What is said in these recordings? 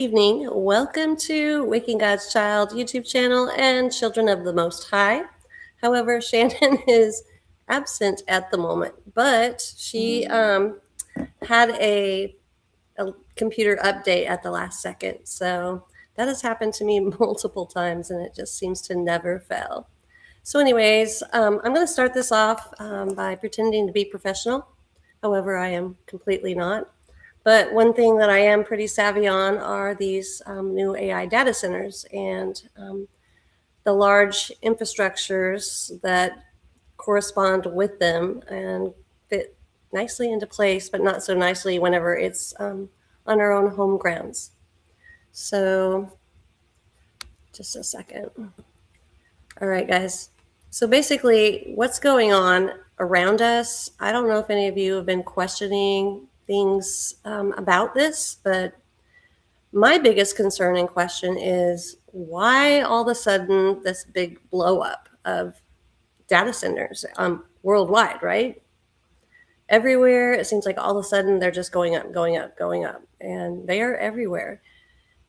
Evening. Welcome to Waking God's Child YouTube channel and Children of the Most High. However, Shannon is absent at the moment, but she had a computer update at the last second. So that has happened to me multiple times and it just seems to never fail. So, anyways, I'm going to start this off by pretending to be professional. However, I am completely not. But one thing that I am pretty savvy on are these new AI data centers and the large infrastructures that correspond with them and fit nicely into place, but not so nicely whenever it's on our own home grounds. So, just a second. All right, guys. So basically, what's going on around us? I don't know if any of you have been questioning things about this, but my biggest concern and question is why all of a sudden this big blow up of data centers worldwide, right? Everywhere, it seems like all of a sudden they're just going up, going up, going up, and they are everywhere.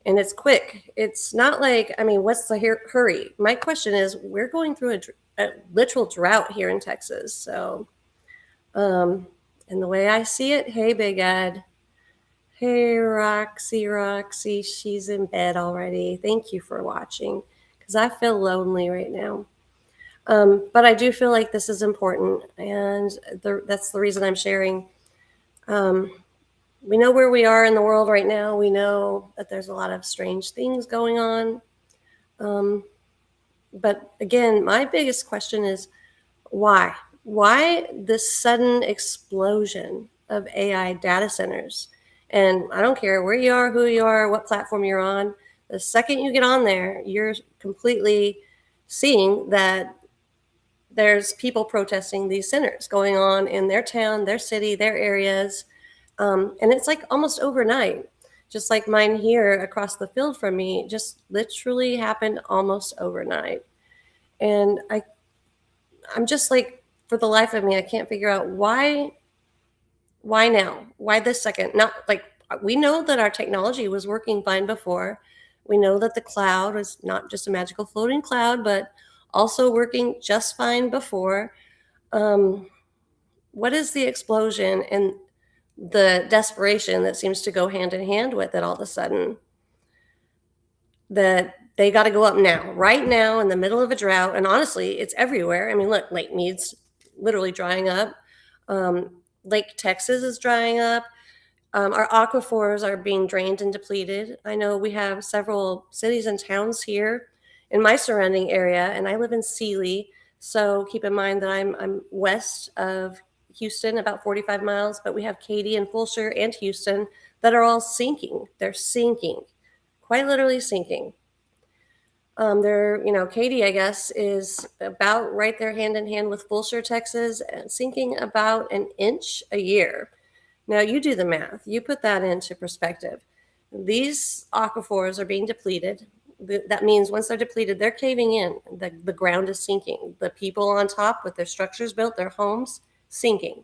And it's quick. It's not like, I mean, what's the hurry? My question is, we're going through a literal drought here in Texas. So, and the way I see it, hey, Big Ed. Hey, Roxy, she's in bed already. Thank you for watching because I feel lonely right now. But I do feel like this is important, and that's the reason I'm sharing. We know where we are in the world right now. We know that there's a lot of strange things going on. But again, my biggest question is why? Why this sudden explosion of AI data centers? And I don't care where you are, who you are, what platform you're on. The second you get on there, you're completely seeing that there's people protesting these centers going on in their town, their city, their areas. And it's like almost overnight, just like mine here across the field from me, just literally happened almost overnight. And I'm just like, for the life of me, I can't figure out why now? Why this second? Not like we know that our technology was working fine before. We know that the cloud was not just a magical floating cloud, but also working just fine before. What is the explosion and the desperation that seems to go hand in hand with it all of a sudden? That they got to go up now, right now, in the middle of a drought. And honestly, it's everywhere. I mean, look, Lake Mead's literally drying up. Lake Texas is drying up. Our aquifers are being drained and depleted. I know we have several cities and towns here in my surrounding area, and I live in Sealy. So keep in mind that I'm west of Houston, about 45 miles, but we have Katy and Fulshire and Houston that are all sinking. They're sinking, quite literally sinking. Katy, I guess, is about right there hand in hand with Fulshire, Texas, and sinking about an inch a year. Now, you do the math. You put that into perspective. These aquifers are being depleted. That means once they're depleted, they're caving in. The ground is sinking. The people on top with their structures built, their homes, sinking.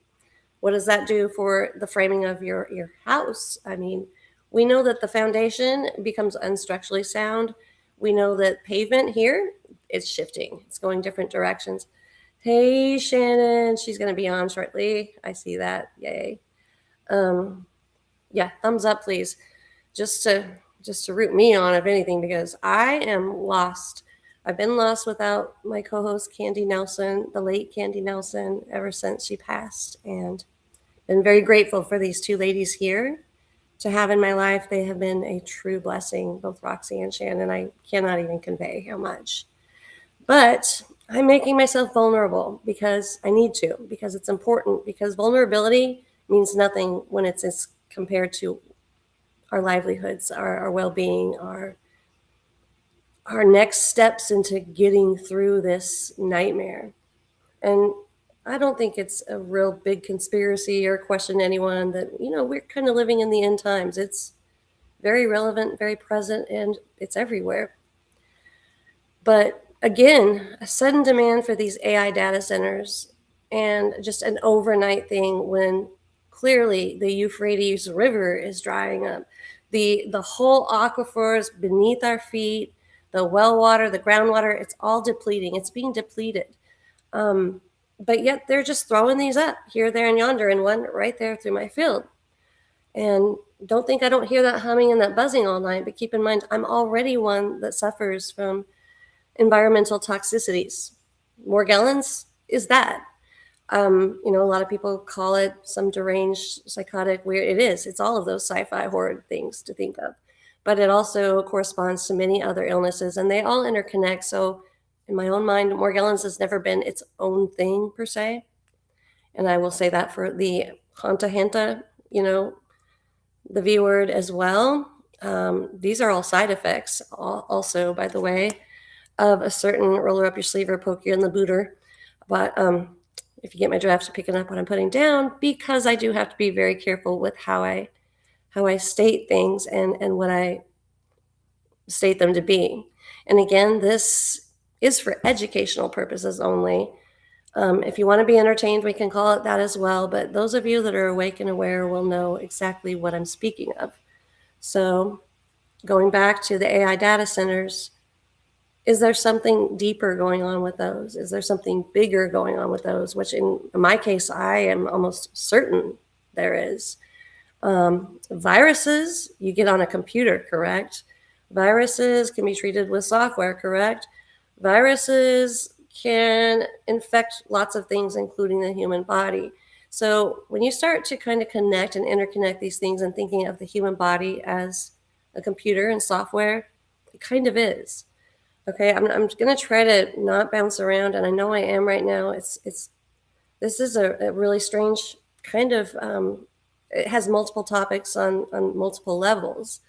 What does that do for the framing of your house? I mean, we know that the foundation becomes unstructurally sound. We know that pavement here is shifting. It's going different directions. Hey, Shannon, she's going to be on shortly. I see that. Yay. Yeah, thumbs up, please. Just to root me on, if anything, because I am lost. I've been lost without my co-host Candy Nelson, the late Candy Nelson, ever since she passed, and been very grateful for these two ladies here to have in my life. They have been a true blessing, both Roxy and Shannon. I cannot even convey how much. But I'm making myself vulnerable because I need to, because it's important, because vulnerability means nothing when it's compared to our livelihoods, our well-being, our next steps into getting through this nightmare. And I don't think it's a real big conspiracy or question to anyone that, we're kind of living in the end times. It's very relevant, very present, and it's everywhere. But again, a sudden demand for these AI data centers and just an overnight thing when clearly the Euphrates River is drying up. The whole aquifers beneath our feet, the well water, the groundwater, it's all depleting. It's being depleted. Um, but yet they're just throwing these up here, there, and yonder, and one right there through my field. And don't think I don't hear that humming and that buzzing all night, but keep in mind, I'm already one that suffers from environmental toxicities. Morgellons is that. A lot of people call it some deranged, psychotic, weird. It is. It's all of those sci-fi horror things to think of. But it also corresponds to many other illnesses, and they all interconnect. So, in my own mind, Morgellons has never been its own thing per se. And I will say that for the Hanta Hanta, the V word as well. These are all side effects, also, by the way, of a certain roller up your sleeve or poke you in the booter. But if you get my drafts, picking up what I'm putting down, because I do have to be very careful with how I state things and what I state them to be. And again, this is for educational purposes only. If you want to be entertained, we can call it that as well. But those of you that are awake and aware will know exactly what I'm speaking of. So going back to the AI data centers, is there something deeper going on with those? Is there something bigger going on with those? Which in my case, I am almost certain there is. Viruses, you get on a computer, correct? Viruses can be treated with software, correct? Viruses can infect lots of things, including the human body. So when you start to kind of connect and interconnect these things and thinking of the human body as a computer and software, it kind of is. Okay, I'm going to try to not bounce around, and I know I am right now. This is a really strange kind of, it has multiple topics on multiple levels,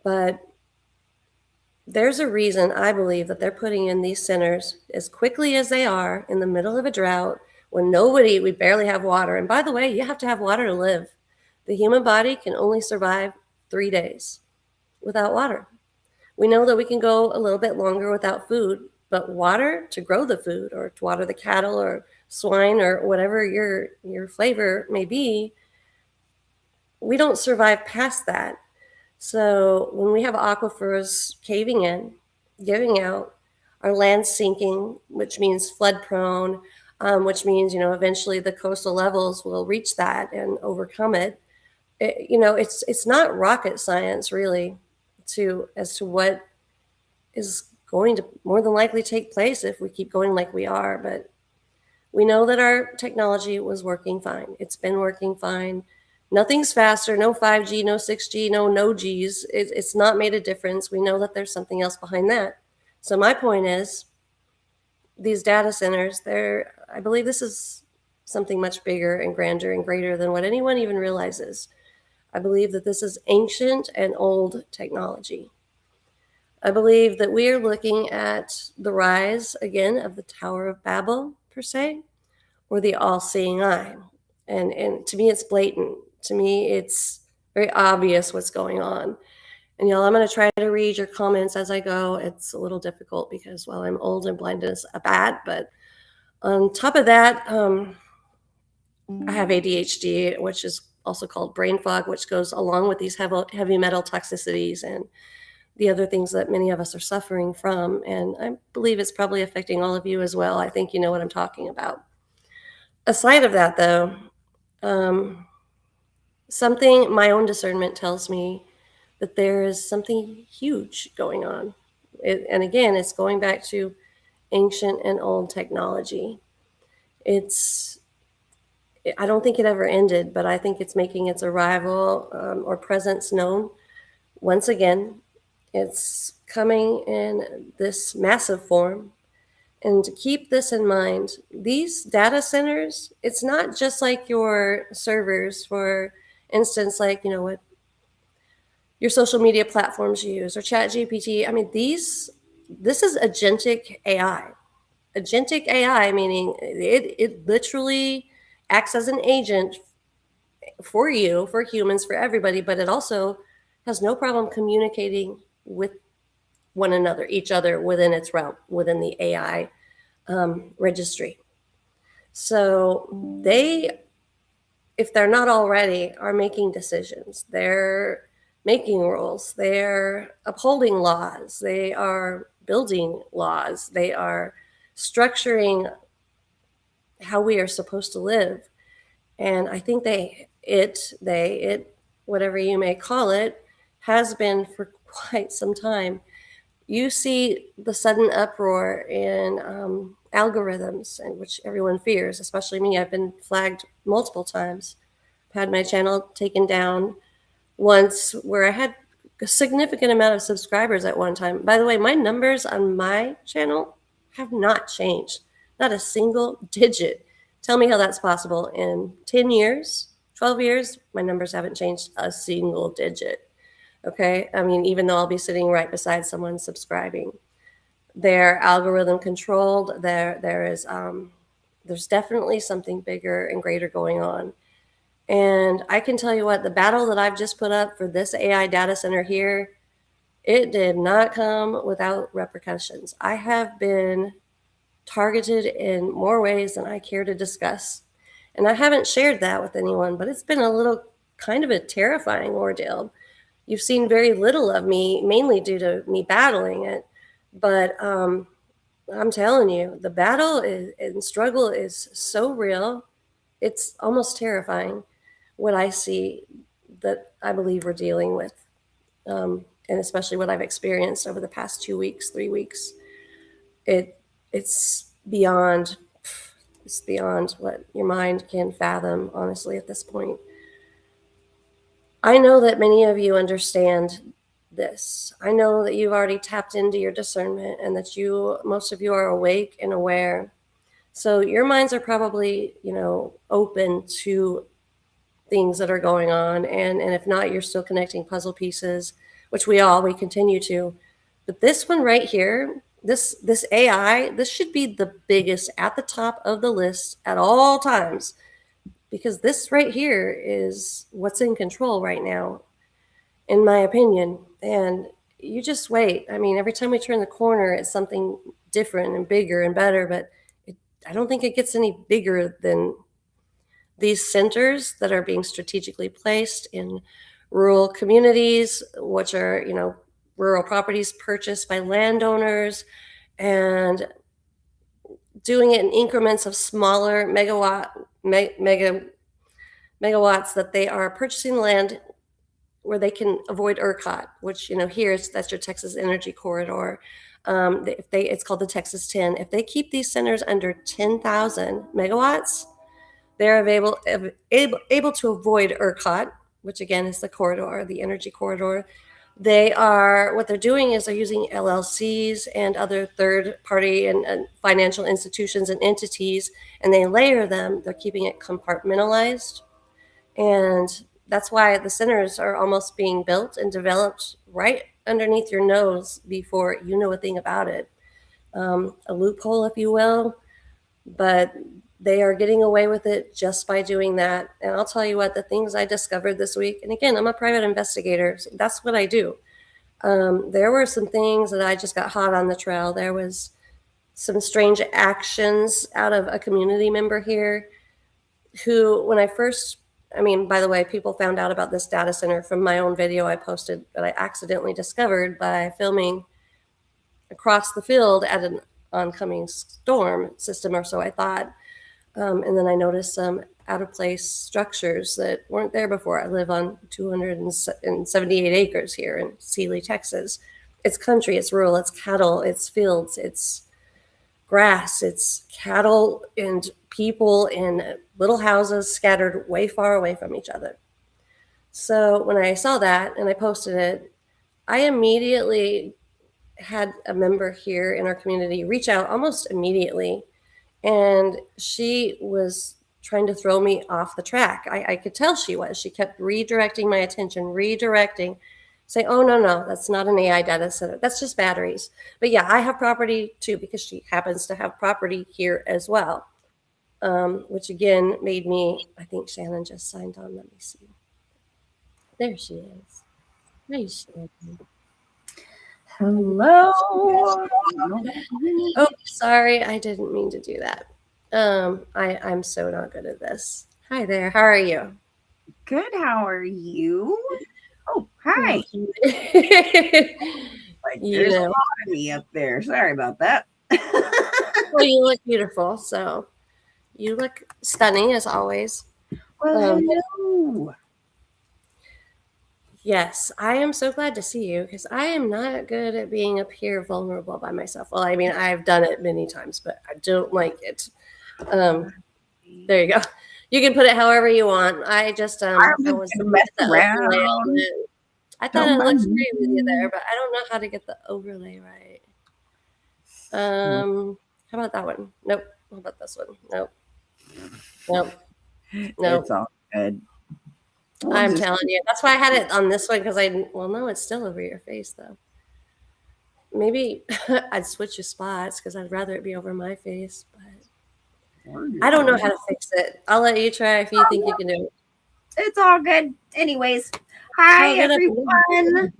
but there's a reason I believe that they're putting in these centers as quickly as they are in the middle of a drought when we barely have water. And by the way, you have to have water to live. The human body can only survive 3 days without water. We know that we can go a little bit longer without food, but water to grow the food or to water the cattle or swine or whatever your flavor may be, we don't survive past that. So when we have aquifers caving in, giving out, our land sinking, which means flood prone, which means, eventually the coastal levels will reach that and overcome it. It's not rocket science really as to what is going to more than likely take place if we keep going like we are. But we know that our technology was working fine. It's been working fine. Nothing's faster, no 5G, no 6G, no Gs. It's not made a difference. We know that there's something else behind that. So my point is, these data centers, I believe this is something much bigger and grander and greater than what anyone even realizes. I believe that this is ancient and old technology. I believe that we are looking at the rise, again, of the Tower of Babel, per se, or the all-seeing eye. And to me, it's blatant. To me, it's very obvious what's going on. And y'all, I'm going to try to read your comments as I go. It's a little difficult because, well, I'm old and blind as a bat. But on top of that, I have ADHD, which is also called brain fog, which goes along with these heavy metal toxicities and the other things that many of us are suffering from. And I believe it's probably affecting all of you as well. I think you know what I'm talking about. Aside of that, though, my own discernment tells me that there is something huge going on. And again, it's going back to ancient and old technology. I don't think it ever ended, but I think it's making its arrival or presence known once again. It's coming in this massive form. And to keep this in mind, these data centers, it's not just like your servers, for instance, like, what your social media platforms use or ChatGPT. I mean, this is agentic AI. Agentic AI, meaning it literally acts as an agent for you, for humans, for everybody, but it also has no problem communicating with one another, each other within its realm, within the AI registry. So they, if they're not already, are making decisions. They're making rules, they're upholding laws, they are building laws, they are structuring how we are supposed to live. And I think whatever you may call it, has been for quite some time. You see the sudden uproar in algorithms, and which everyone fears, especially me. I've been flagged multiple times. I've had my channel taken down once where I had a significant amount of subscribers at one time. By the way, my numbers on my channel have not changed, not a single digit. Tell me how that's possible. In 10 years, 12 years, my numbers haven't changed a single digit. Okay. I mean, even though I'll be sitting right beside someone subscribing, they're algorithm controlled. There's definitely something bigger and greater going on. And I can tell you what, the battle that I've just put up for this AI data center here, it did not come without repercussions. I have been targeted in more ways than I care to discuss. And I haven't shared that with anyone, but it's been a little kind of a terrifying ordeal. You've seen very little of me, mainly due to me battling it. But I'm telling you, the battle and struggle is so real, it's almost terrifying what I see that I believe we're dealing with, and especially what I've experienced over the past 2 weeks, 3 weeks. It it's beyond it's beyond what your mind can fathom. Honestly, at this point, I know that many of you understand this. I know that you've already tapped into your discernment, and that most of you are awake and aware. So your minds are probably, open to things that are going on, and if not, you're still connecting puzzle pieces, which we continue to. But this one right here, this AI, this should be the biggest at the top of the list at all times, because this right here is what's in control right now, in my opinion. And you just wait. I mean, every time we turn the corner, it's something different and bigger and better. But I don't think it gets any bigger than these centers that are being strategically placed in rural communities, which are, rural properties purchased by landowners, and doing it in increments of smaller megawatts, that they are purchasing land where they can avoid ERCOT, which, that's your Texas Energy Corridor. It's called the Texas 10. If they keep these centers under 10,000 megawatts, they're able to avoid ERCOT, which again is the corridor, the energy corridor. What they're doing is they're using LLCs and other third party and financial institutions and entities, and they layer them. They're keeping it compartmentalized. And that's why the centers are almost being built and developed right underneath your nose before you know a thing about it. A loophole, if you will, but they are getting away with it just by doing that. And I'll tell you what, the things I discovered this week, and again, I'm a private investigator, so that's what I do. There were some things that I just got hot on the trail. There was some strange actions out of a community member here who, by the way, people found out about this data center from my own video I posted that I accidentally discovered by filming across the field at an oncoming storm system, or so I thought. And then I noticed some out of place structures that weren't there before. I live on 278 acres here in Sealy, Texas. It's country, it's rural, it's cattle, it's fields, it's grass, it's cattle and people in little houses scattered way far away from each other. So when I saw that and I posted it, I immediately had a member here in our community reach out almost immediately, and she was trying to throw me off the track. I could tell she was. She kept redirecting my attention, say, oh, no, that's not an AI data center. That's just batteries. But yeah, I have property too, because she happens to have property here as well, which again made me, I think Shannon just signed on. Let me see. There she is. Hi, Shannon. Hello. Oh, sorry, I didn't mean to do that. I'm so not good at this. Hi there. How are you? Good. How are you? Oh, Hi. Like You there's a know, lot of me up there. Sorry about that. well, you look beautiful, so you look stunning as always. Well, Um, hello. yes, I am so glad to see you because I am not good at being up here vulnerable by myself. Well, I mean, I've done it many times, but I don't like it. Um, there you go. You can put it however you want. I'm I just was gonna looking mess at the overlay on around. it. I thought Don't it looked mind great with you there, me. but I don't know how to get the overlay right. How about that one? Nope. How about this one? Nope. Nope. It's Nope. all good. We'll I'm just telling you. That's why I had it on this one because well, no, it's still over your face though. Maybe I'd switch your spots because I'd rather it be over my face, but we're I don't know good. how to fix it. I'll let you try if you think you can do it. It's all good. Anyways, How hi good of everyone.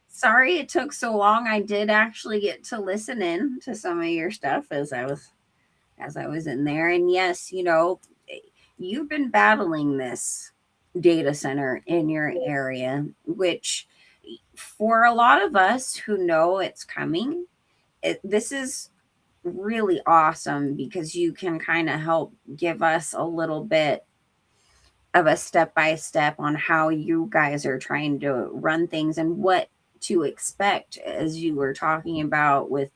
Sorry it took so long. I did actually get to listen in to some of your stuff as I was in there. And yes, you've been battling this data center in your area, which for a lot of us who know it's coming, this is really awesome because you can kind of help give us a little bit of a step by step on how you guys are trying to run things and what to expect as you were talking about with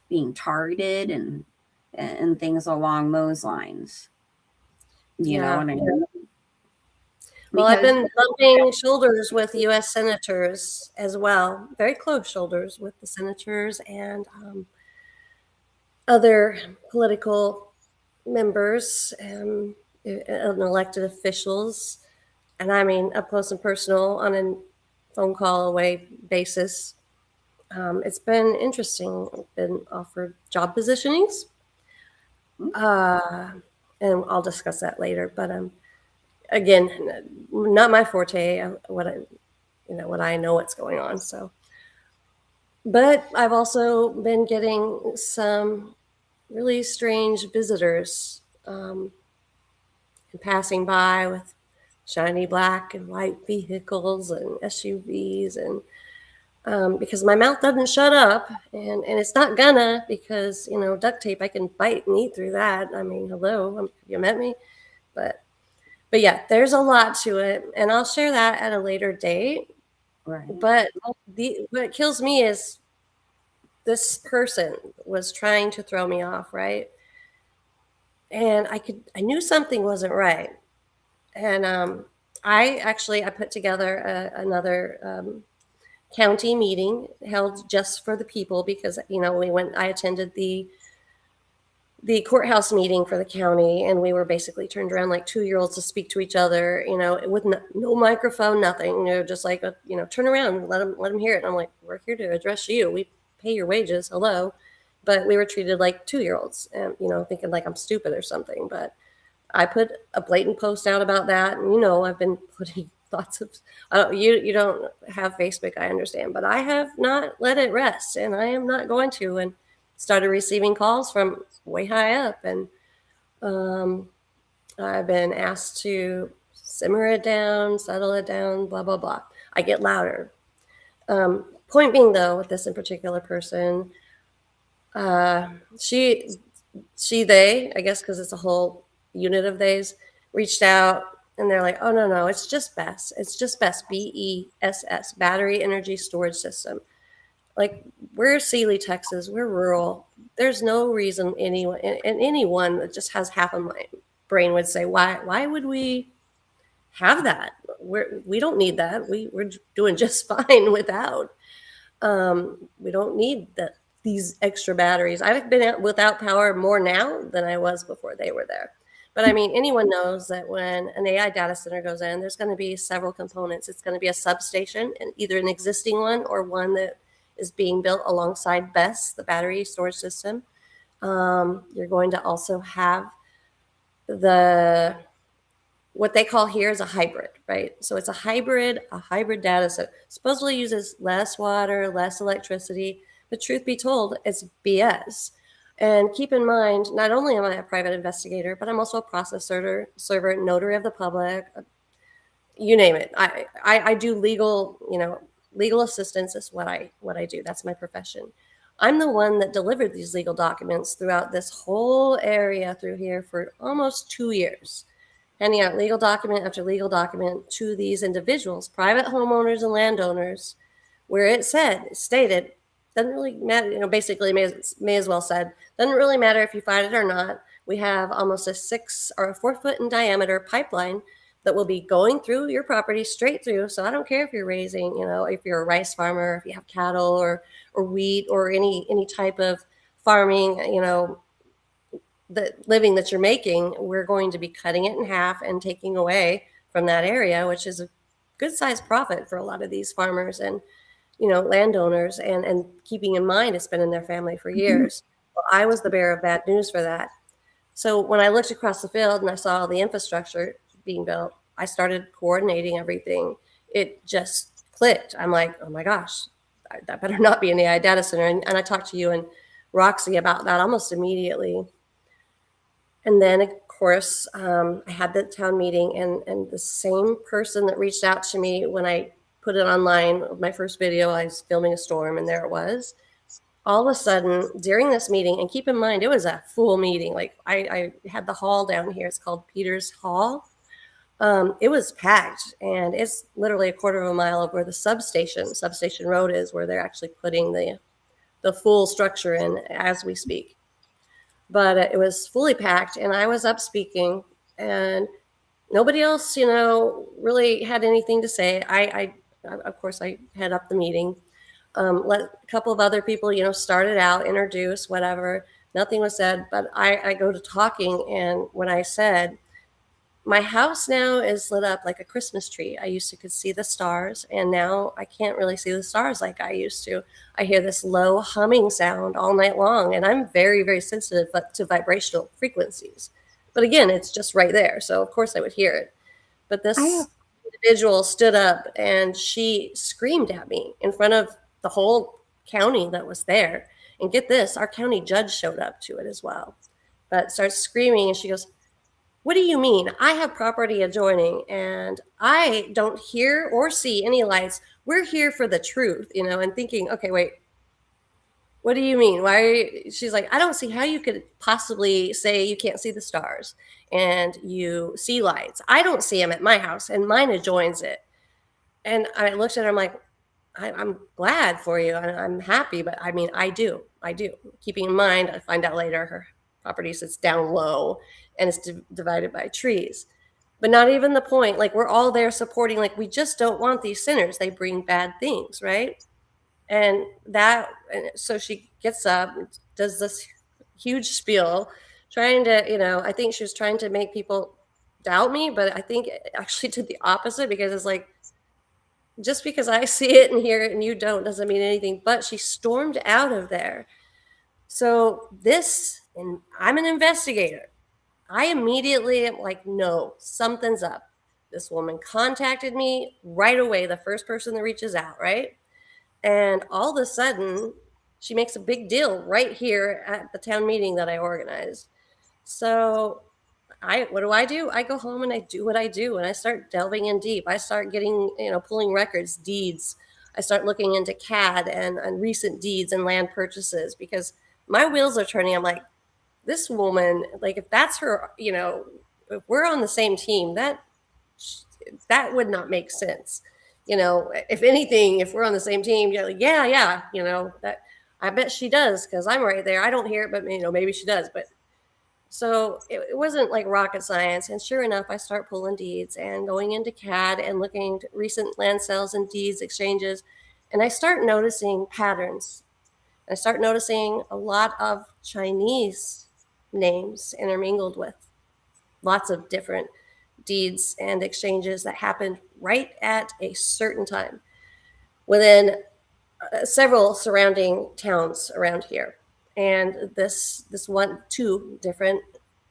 being targeted and things along those lines. You know Yeah. what I mean? Well, I've Because been bumping shoulders with U.S. senators as well, very close shoulders with the senators and other political members and elected officials. And I mean, up close and personal on a phone call away basis. It's been interesting. I've been offered job positionings, uh, and I'll discuss that later. But again, not my forte. What I know what's going on. So, but I've also been getting some really strange visitors passing by with shiny black and white vehicles and SUVs and because my mouth doesn't shut up and it's not gonna because duct tape I can bite and eat through that. I mean, hello, you met me, but yeah, there's a lot to it, and I'll share that at a later date. right, But what kills me is this person was trying to throw me off, right? And I knew something wasn't right, and I put together another county meeting held just for the people because I attended the courthouse meeting for the county, and we were basically turned around like 2-year-olds to speak to each other, with no microphone, nothing, just like turn around, let them hear it. And I'm like, we're here to address you. We pay your wages, hello. But we were treated like 2-year-olds, and thinking like I'm stupid or something. But I put a blatant post out about that, and I've been putting lots of. I don't, you don't have Facebook, I understand, but I have not let it rest, and I am not going to. And started receiving calls from way high up, and um, I've been asked to simmer it down, settle it down, blah blah blah. I get louder. Point being, though, with this in particular person, uh, she they, I guess, because it's a whole unit of theys, reached out and they're like, oh, no, no, it's just BESS. It's just BESS, BESS, Battery Energy Storage System. Like, we're Sealy, Texas. We're rural. There's no reason anyone that just has half of my brain would say, why would we have that? We don't need that. We're doing just fine without. We don't need these extra batteries. I've been out without power more now than I was before they were there. But I mean, anyone knows that when an AI data center goes in, there's going to be several components. It's going to be a substation, and either an existing one or one that is being built alongside BESS, the battery storage system. You're going to also have the what they call here is a hybrid, right? So it's a hybrid data set. Supposedly uses less water, less electricity, but truth be told, it's BS. And keep in mind, not only am I a private investigator, but I'm also a process server, notary of the public, you name it. I do legal, legal assistance is what I do. That's my profession. I'm the one that delivered these legal documents throughout this whole area through here for almost 2 years, handing out legal document after legal document to these individuals, private homeowners and landowners, where it stated, doesn't really matter, basically may as well said, doesn't really matter if you fight it or not. We have almost a 6 or a 4 foot in diameter pipeline that will be going through your property straight through. So I don't care if you're raising, if you're a rice farmer, if you have cattle or wheat or any type of farming, the living that you're making, we're going to be cutting it in half and taking away from that area, which is a good sized profit for a lot of these farmers and landowners, and keeping in mind it's been in their family for Mhm. years. Well, I was the bearer of bad news for that. So when I looked across the field and I saw all the infrastructure being built, I started coordinating everything. It just clicked. I'm like, oh my gosh, that better not be an AI data center. And I talked to you and Roxy about that almost immediately. And then, of course, I had the town meeting, and the same person that reached out to me when I put it online, my first video, I was filming a storm, and there it was. All of a sudden, during this meeting, and keep in mind, it was a full meeting. Like I had the hall down here. It's called Peter's Hall. It was packed, and it's literally a quarter of a mile of where the substation road is, where they're actually putting the full structure in as we speak. But it was fully packed, and I was up speaking, and nobody else, really had anything to say. Of course, I head up the meeting. Let a couple of other people, start it out, introduce, whatever. Nothing was said, but I go to talking, and when I said, my house now is lit up like a Christmas tree. I used to could see the stars, and now I can't really see the stars like I used to. I hear this low humming sound all night long, and I'm very, very sensitive to vibrational frequencies. But again, it's just right there, so of course I would hear it. But I have this individual stood up and she screamed at me in front of the whole county that was there. And get this, our county judge showed up to it as well. But starts screaming, and she goes, what do you mean? I have property adjoining and I don't hear or see any lights. We're here for the truth, and thinking, okay, wait, what do you mean? Why are you? She's like, I don't see how you could possibly say you can't see the stars and you see lights. I don't see them at my house, and mine adjoins it. And I looked at her, I'm like, I'm glad for you. I'm happy, but I mean, I do. I do. Keeping in mind, I find out later her property sits down low and it's divided by trees. But not even the point. Like, we're all there supporting, like, we just don't want these sinners. They bring bad things, right? And so she gets up, does this huge spiel, trying to, I think she was trying to make people doubt me, but I think it actually did the opposite, because it's like, just because I see it and hear it and you don't doesn't mean anything. But she stormed out of there. So and I'm an investigator. I immediately am like, no, something's up. This woman contacted me right away, the first person that reaches out, right? And all of a sudden, she makes a big deal right here at the town meeting that I organized. So what do? I go home and I do what I do, and I start delving in deep. I start getting, pulling records, deeds. I start looking into CAD and recent deeds and land purchases, because my wheels are turning. I'm like, this woman, like, if that's her, if we're on the same team, that would not make sense. If anything, if we're on the same team, you're like, yeah, yeah, that I bet she does, because I'm right there. I don't hear it, but maybe she does. But so it wasn't like rocket science. And sure enough, I start pulling deeds and going into CAD and looking at recent land sales and deeds exchanges. And I start noticing patterns. I start noticing a lot of Chinese names intermingled with lots of different deeds and exchanges that happened right at a certain time within several surrounding towns around here. And this one, two different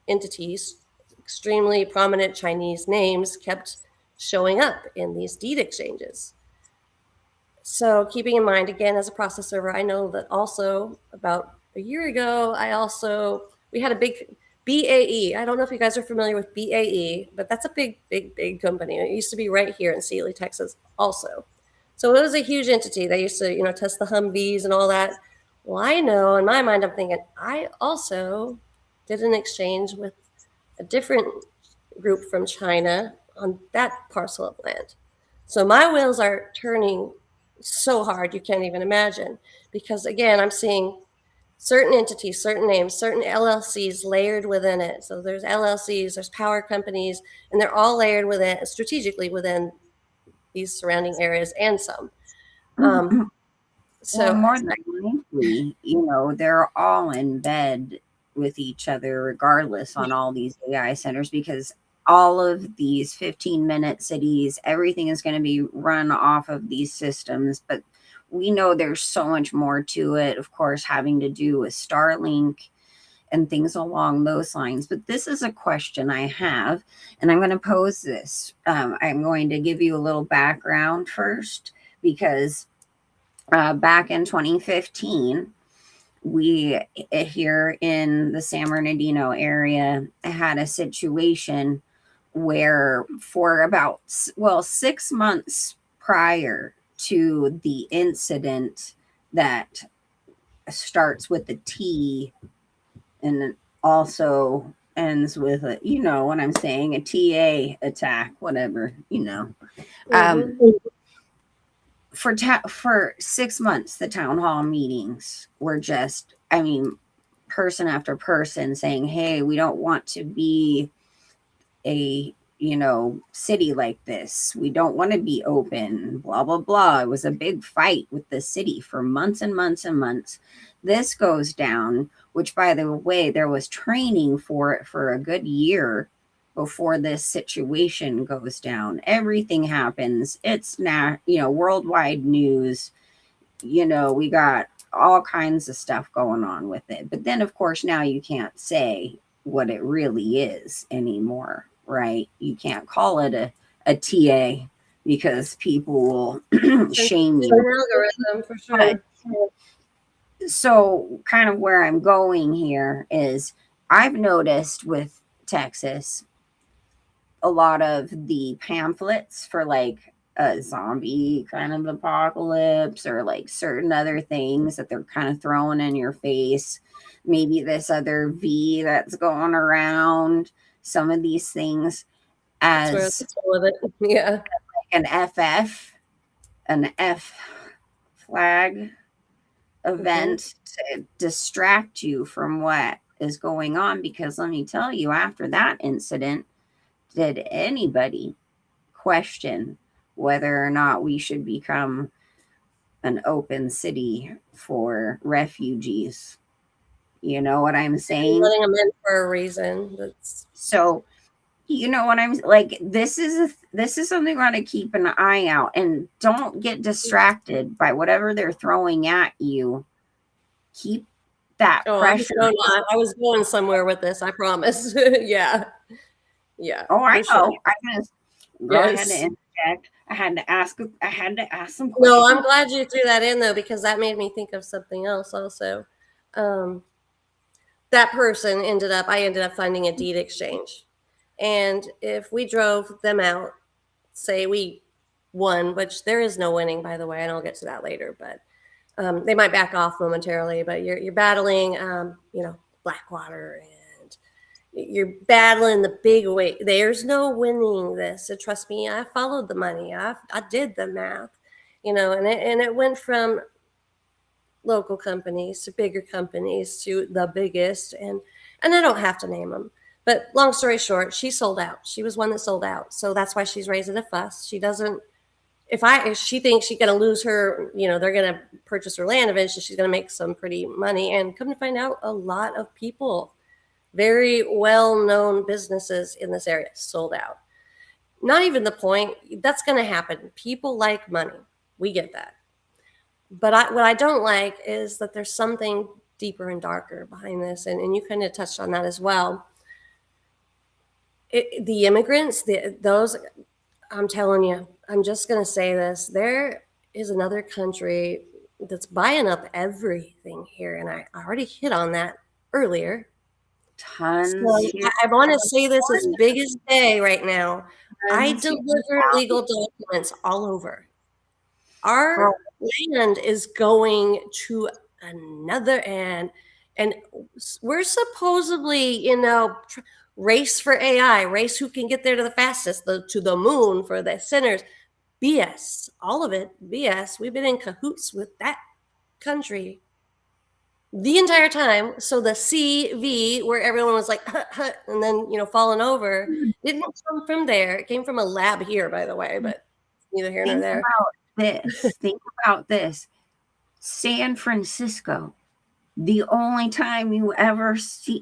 entities, extremely prominent Chinese names, kept showing up in these deed exchanges. So keeping in mind, again, as a process server, I know that also about a year ago, we had a big BAE. I don't know if you guys are familiar with BAE, but that's a big, big, big company. It used to be right here in Sealy, Texas, also. So it was a huge entity. They used to, test the Humvees and all that. Well, I know in my mind, I'm thinking, I also did an exchange with a different group from China on that parcel of land. So my wheels are turning so hard you can't even imagine. Because again, I'm seeing certain entities, certain names, certain LLCs layered within it. So there's LLCs, there's power companies, and they're all layered within strategically within these surrounding areas and some. Um, Well, so more than likely, they're all in bed with each other, regardless, on all these AI centers, because all of these 15-minute cities, everything is going to be run off of these systems. But we know there's so much more to it, of course, having to do with Starlink and things along those lines. But this is a question I have, and I'm going to pose this. I'm going to give you a little background first, because back in 2015, we here in the San Bernardino area had a situation where, for about, well, 6 months prior to the incident that starts with the T and also ends with a, what I'm saying, a TA attack, whatever, mm-hmm. um, for 6 months, the town hall meetings were just, I mean, person after person saying, "Hey, we don't want to be a city like this. We don't want to be open, blah blah blah." It was a big fight with the city for months and months and months. This goes down, which, by the way, there was training for it for a good year before this situation goes down. Everything happens. It's now, worldwide news. We got all kinds of stuff going on with it. But then, of course, now you can't say what it really is anymore, right? You can't call it a TA, because people will Since shame it's you. an algorithm for But sure. so, kind of where I'm going here is, I've noticed with Texas, a lot of the pamphlets for like a zombie kind of apocalypse, or like certain other things that they're kind of throwing in your face. Maybe this other V that's going around, some of these things That's where as it's all of it. Yeah. an FF, an F flag Mm-hmm. event to distract you from what is going on. Because let me tell you, after that incident, did anybody question whether or not we should become an open city for refugees? You know what I'm And saying? letting them in for a reason. That's So, you know what I'm like, this is something we want to keep an eye out, and don't get distracted by whatever they're throwing at you. Keep that oh, I'm pressure. so not. I was going somewhere with this. I promise. Yeah. Yeah. Oh, I For sure. know. I'm gonna go ahead Yes. and interject. I had to ask some No, I'm questions. glad you threw that in though, because that made me think of something else also. Um, that person I ended up finding a deed exchange. And if we drove them out, say we won, which there is no winning, by the way, and I'll get to that later, but they might back off momentarily, but you're battling, Blackwater, and you're battling the big weight. There's no winning this. So trust me, I followed the money. I did the math, and it went from local companies to bigger companies to the biggest, and I don't have to name them. But long story short, she sold out. She was one that sold out. So that's why she's raising a fuss. She doesn't if she thinks she's going to lose her, they're going to purchase her land eventually. She's going to make some pretty money. And come to find out, a lot of people, very well known businesses in this area, sold out. Not even the point. That's going to happen. People like money. We get that. But what I don't like is that there's something deeper and darker behind this. And you kind of touched on that as well. The immigrants, those, I'm telling you, I'm just going to say this. There is another country that's buying up everything here. And I already hit on that earlier. So Tons here I in want to say this as California. big as day right now. I Tons here in deliver Cali. legal documents all over. Our Girl, land is going to another end, and we're supposedly, race for AI, race who can get there to the fastest, to the moon for the sinners. BS, all of it, BS. We've been in cahoots with that country the entire time. So the CV, where everyone was like, and then falling over, didn't come from there. It came from a lab here, by the way, but neither here nor think there. about this. Think about this. San Francisco. The only time you ever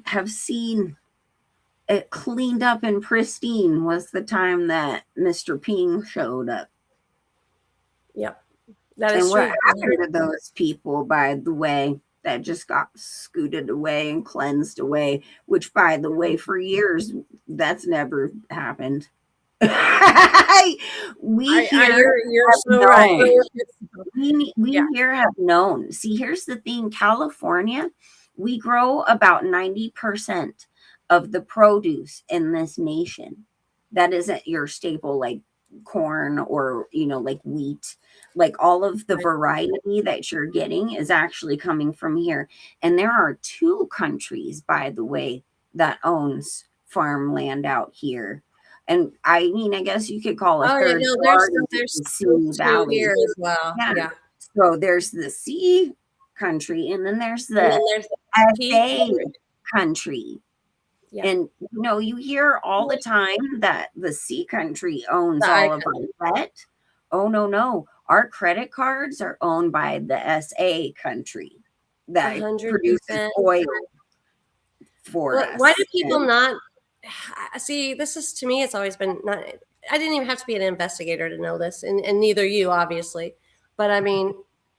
have seen it cleaned up and pristine was the time that Mr. Ping showed up. Yep, that And is what true. happened to those people, by the way, that just got scooted away and cleansed away, which, by the way, for years, that's never happened. We here You're have so right. known. We Yeah, here have known. See, here's the thing, California, we grow about 90% of the produce in this nation. That isn't your staple like corn or, like wheat. Like all of the variety that you're getting is actually coming from here. And there are two countries, by the way, that owns farmland out here. And I mean, I guess you could call a oh yeah, third no, party there's the still Simi two Valley. here as well. Yeah. Yeah, So there's the C country, and then there's and then the there's the P FA country. country. Yeah, And you hear all the time that the C country owns the I all of country. our debt. Oh no, no. Our credit cards are owned by the SA country a that hundred produces percent. oil for Well, why do us. people And not see? This is to me. It's always been not. I didn't even have to be an investigator to know this, and neither you, obviously. But I mean,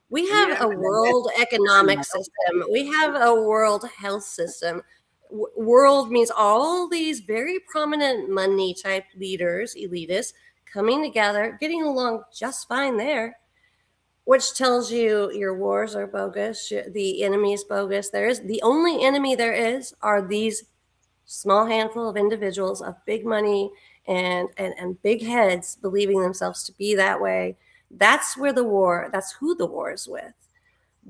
we you have have a an investor world to economic know. system. We have a world health system. World means all these very prominent money type leaders, elitists, coming together, getting along just fine there. Which tells you your wars are bogus, the enemy is bogus. There is the only enemy there is are these small handful of individuals of big money and big heads believing themselves to be that way. That's where that's who the war is with.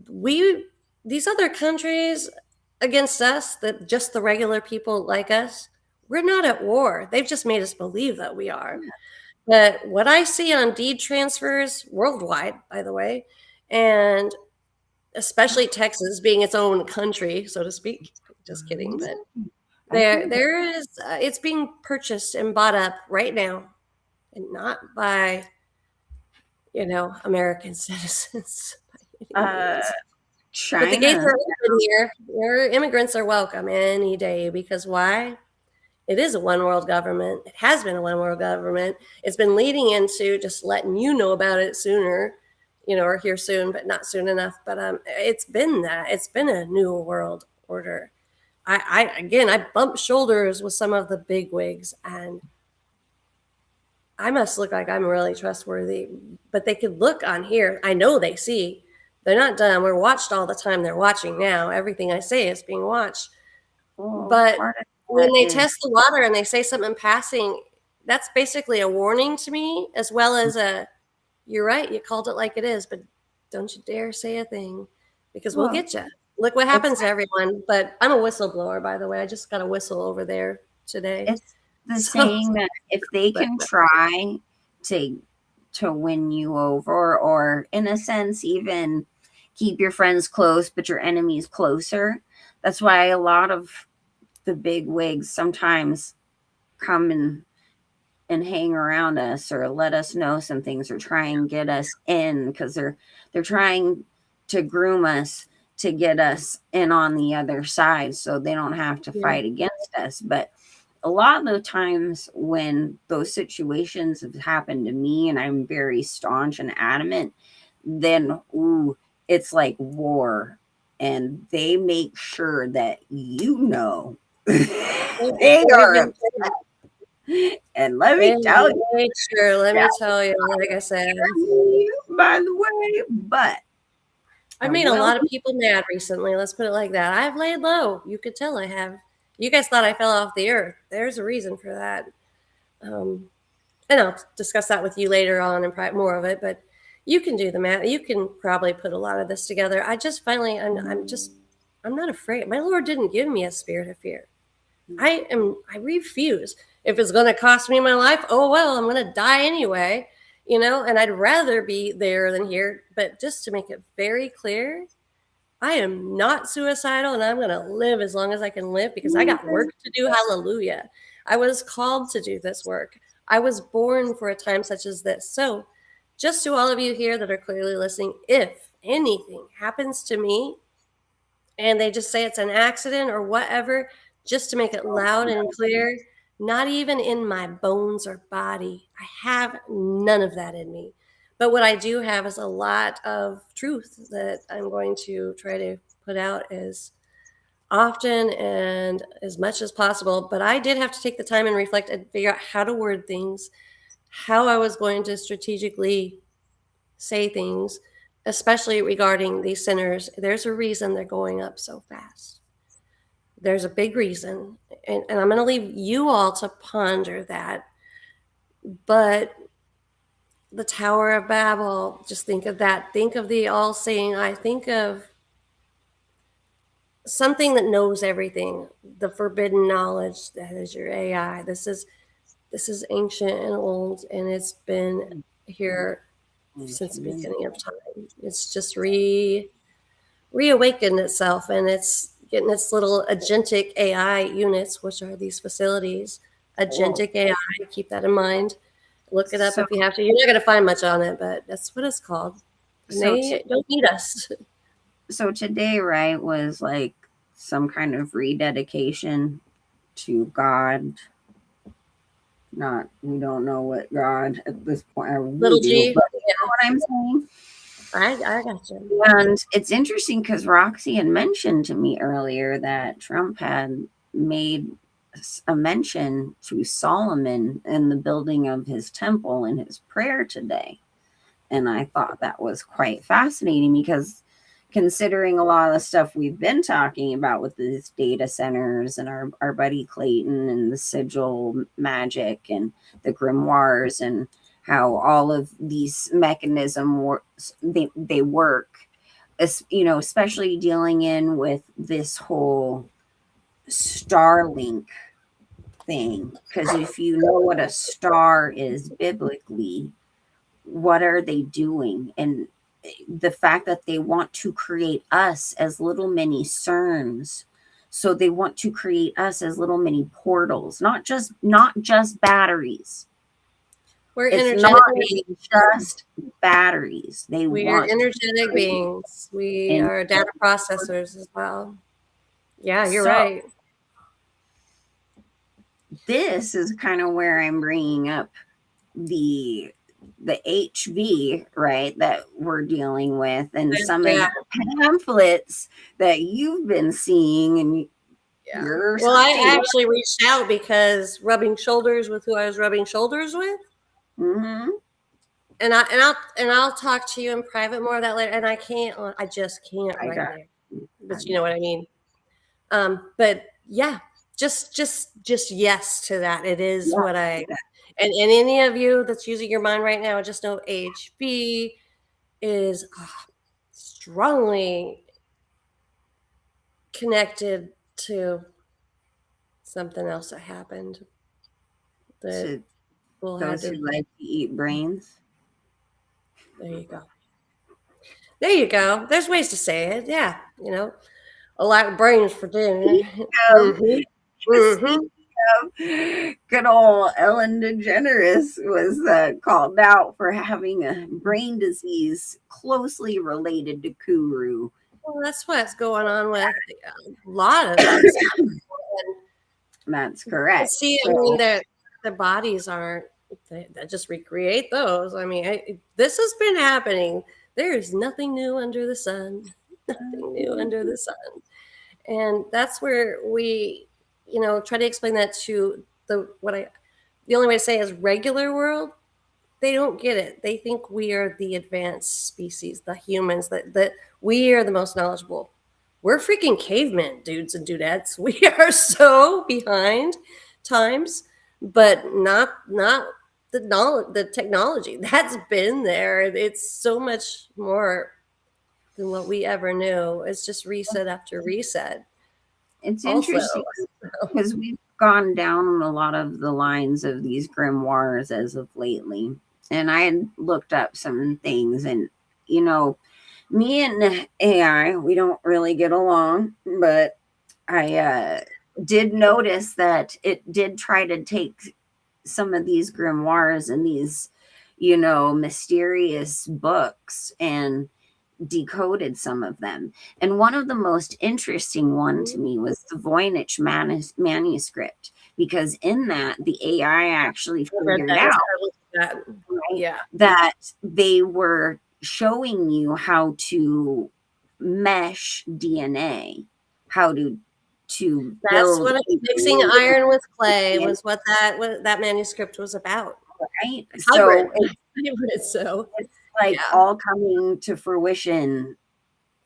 We, these other countries against us, that just the regular people like us, we're not at war. They've just made us believe that we are. But what I see on deed transfers worldwide, by the way, and especially Texas being its own country, so to speak, just kidding, but I hear that. there is it's being purchased and bought up right now, and not by American citizens by any Uh, means. But the gates China. are open here. Your immigrants are welcome any day because why? It is a one world government. It has been a one world government. It's been leading into just letting you know about it sooner, or here soon, but not soon enough. But it's been that. It's been a new world order. I bumped shoulders with some of the big wigs, and I must look like I'm really trustworthy. But they could look on here. I know they see. They're not dumb. We're watched all the time. They're watching now. Everything I say is being watched. Well, But part of when that they is test the water and they say something in passing, that's basically a warning to me, as well as you're right, you called it like it is, but don't you dare say a thing because we'll well, get you. Look what it's happens to everyone. But I'm a whistleblower, by the way. I just got a whistle over there today. it's the So, saying that if they but can try to win you over, or in a sense even keep your friends close but your enemies closer, that's why a lot of the big wigs sometimes come and hang around us or let us know some things or try and get us in because they're trying to groom us to get us in on the other side so they don't have to yeah, fight against us. But a lot of the times when those situations have happened to me and I'm very staunch and adamant, then ooh, it's like war. And they make sure that they they've are been upset. And let they me have tell you, made sure. Let that me tell you, like I said, me, by the way, but I've I made a will. lot of people mad recently. Let's put it like that. I've laid low. You could tell I have. You guys thought I fell off the earth. There's a reason for that. Um, and I'll discuss that with you later on and more of it. But you can do the math. You can probably put a lot of this together. I just finally, I'm not afraid. My Lord didn't give me a spirit of fear. I refuse. If it's going to cost me my life, oh well, I'm going to die anyway, and I'd rather be there than here. But just to make it very clear, I am not suicidal and I'm going to live as long as I can live because I got work to do. Hallelujah. I was called to do this work. I was born for a time such as this. So, just to all of you here that are clearly listening, if anything happens to me and they just say it's an accident or whatever, just to make it loud and clear, not even in my bones or body. I have none of that in me. But what I do have is a lot of truth that I'm going to try to put out as often and as much as possible. But I did have to take the time and reflect and figure out how to word things, how I was going to strategically say things, especially regarding these sinners. There's a reason they're going up so fast. There's a big reason. And I'm going to leave you all to ponder that. But the Tower of Babel, just think of that. Think of the all seeing eye. Think of something that knows everything, the forbidden knowledge that is your AI. This is ancient and old, and it's been here since the beginning of time. It's just reawakened itself, and it's getting its little agentic AI units, which are these facilities. Agentic AI, keep that in mind. Look it up So if you have to. You're not going to find much on it, but that's what it's called. And so they don't need us. so today, right, was like some kind of rededication to God. Not, we don't know what God at this point, or we Little do, G. but you know what I'm saying. I got you. And it's interesting because Roxy had mentioned to me earlier that Trump had made a mention to Solomon in the building of his temple in his prayer today. And I thought that was quite fascinating because considering a lot of the stuff we've been talking about with these data centers and our buddy Clayton and the sigil magic and the grimoires and how all of these mechanisms works, they work, as you know, especially dealing in with this whole Starlink thing. Because if you know what a star is biblically, what are they doing? And the fact that they want to create us as little mini CERNs. So they want to create us as little mini portals, not just batteries. We're It's energetic. not just batteries. They We are want to energetic create. beings. We And are data processors as well. Yeah, you're so right. this is kind of where I'm bringing up the HV, right, that we're dealing with, and some of Yeah, the pamphlets that you've been seeing, and yeah. you're Well, I saying, actually reached out because rubbing shoulders with who I was rubbing shoulders with, mm-hmm, and I'll talk to you in private more of that later. And I can't, I just can't I right got, now. I But you know got what I mean. But yeah, just yes to that. It is yeah, what I. And any of you that's using your mind right now, just know HB is strongly connected to something else that happened that to we'll have those who to. like to eat brains. There you go. There you go. There's ways to say it. Yeah, a lot of brains for dinner. Speaking of, hmm speaking hmm of, good old Ellen DeGeneres was called out for having a brain disease closely related to Kuru. Well, that's what's going on with a lot of these people. That's And correct. see, I mean, So their bodies aren't. They just recreate those. I mean, this has been happening. There is nothing new under the sun. Nothing new under the sun. And that's where we try to explain that to the only way to say is regular world. They don't get it. They think we are the advanced species, the humans, that we are the most knowledgeable. we're freaking cavemen, dudes and dudettes. We are so behind times, but not the knowledge, the technology that's been there. It's so much more than what we ever knew. It's just reset after reset. It's Also, interesting because we've gone down a lot of the lines of these grimoires as of lately. And I had looked up some things, and you know, me and AI, we don't really get along, but I did notice that it did try to take some of these grimoires and these, mysterious books and decoded some of them. And one of the most interesting one to me was the Voynich manuscript, because in that the AI actually I read figured that. out, I looked at that. right, Yeah, that they were showing you how to mesh DNA, how to that's build what a mixing living iron with clay DNA, was. What that manuscript was about. right? Hybrid, So hybrid. So it's like yeah. all coming to fruition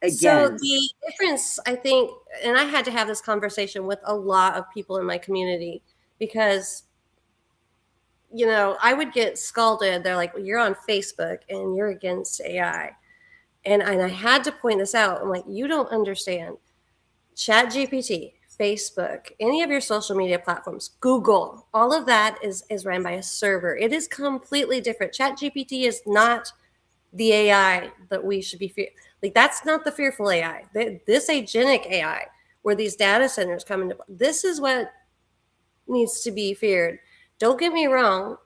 So again. the difference, I think, and I had to have this conversation with a lot of people in my community because I would get scalded. They're like, well, "You're on Facebook and you're against AI," and I had to point this out. I'm like, "You don't understand. Chat GPT, Facebook, any of your social media platforms, Google, all of that is ran by a server. It is completely different. Chat GPT is not the AI that we should be like. That's not the fearful AI. This agentic AI, where these data centers come into play, this is what needs to be feared. Don't get me wrong.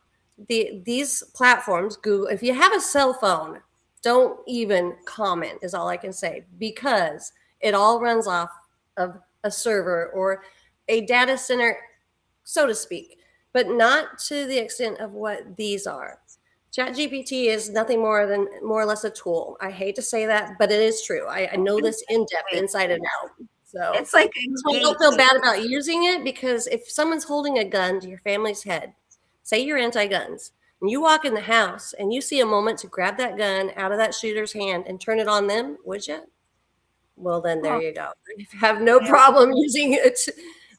These platforms, Google, if you have a cell phone, don't even comment, is all I can say, because it all runs off of a server or a data center, so to speak, but not to the extent of what these are. ChatGPT is nothing more or less a tool. I hate to say that, but it is true. I know this in depth, inside and out. So It's like a that's why I don't feel gateway. bad about using it, because if someone's holding a gun to your family's head, say you're anti-guns, and you walk in the house and you see a moment to grab that gun out of that shooter's hand and turn it on them, would you? Well, then there Well, you go. I have no you know, problem using it.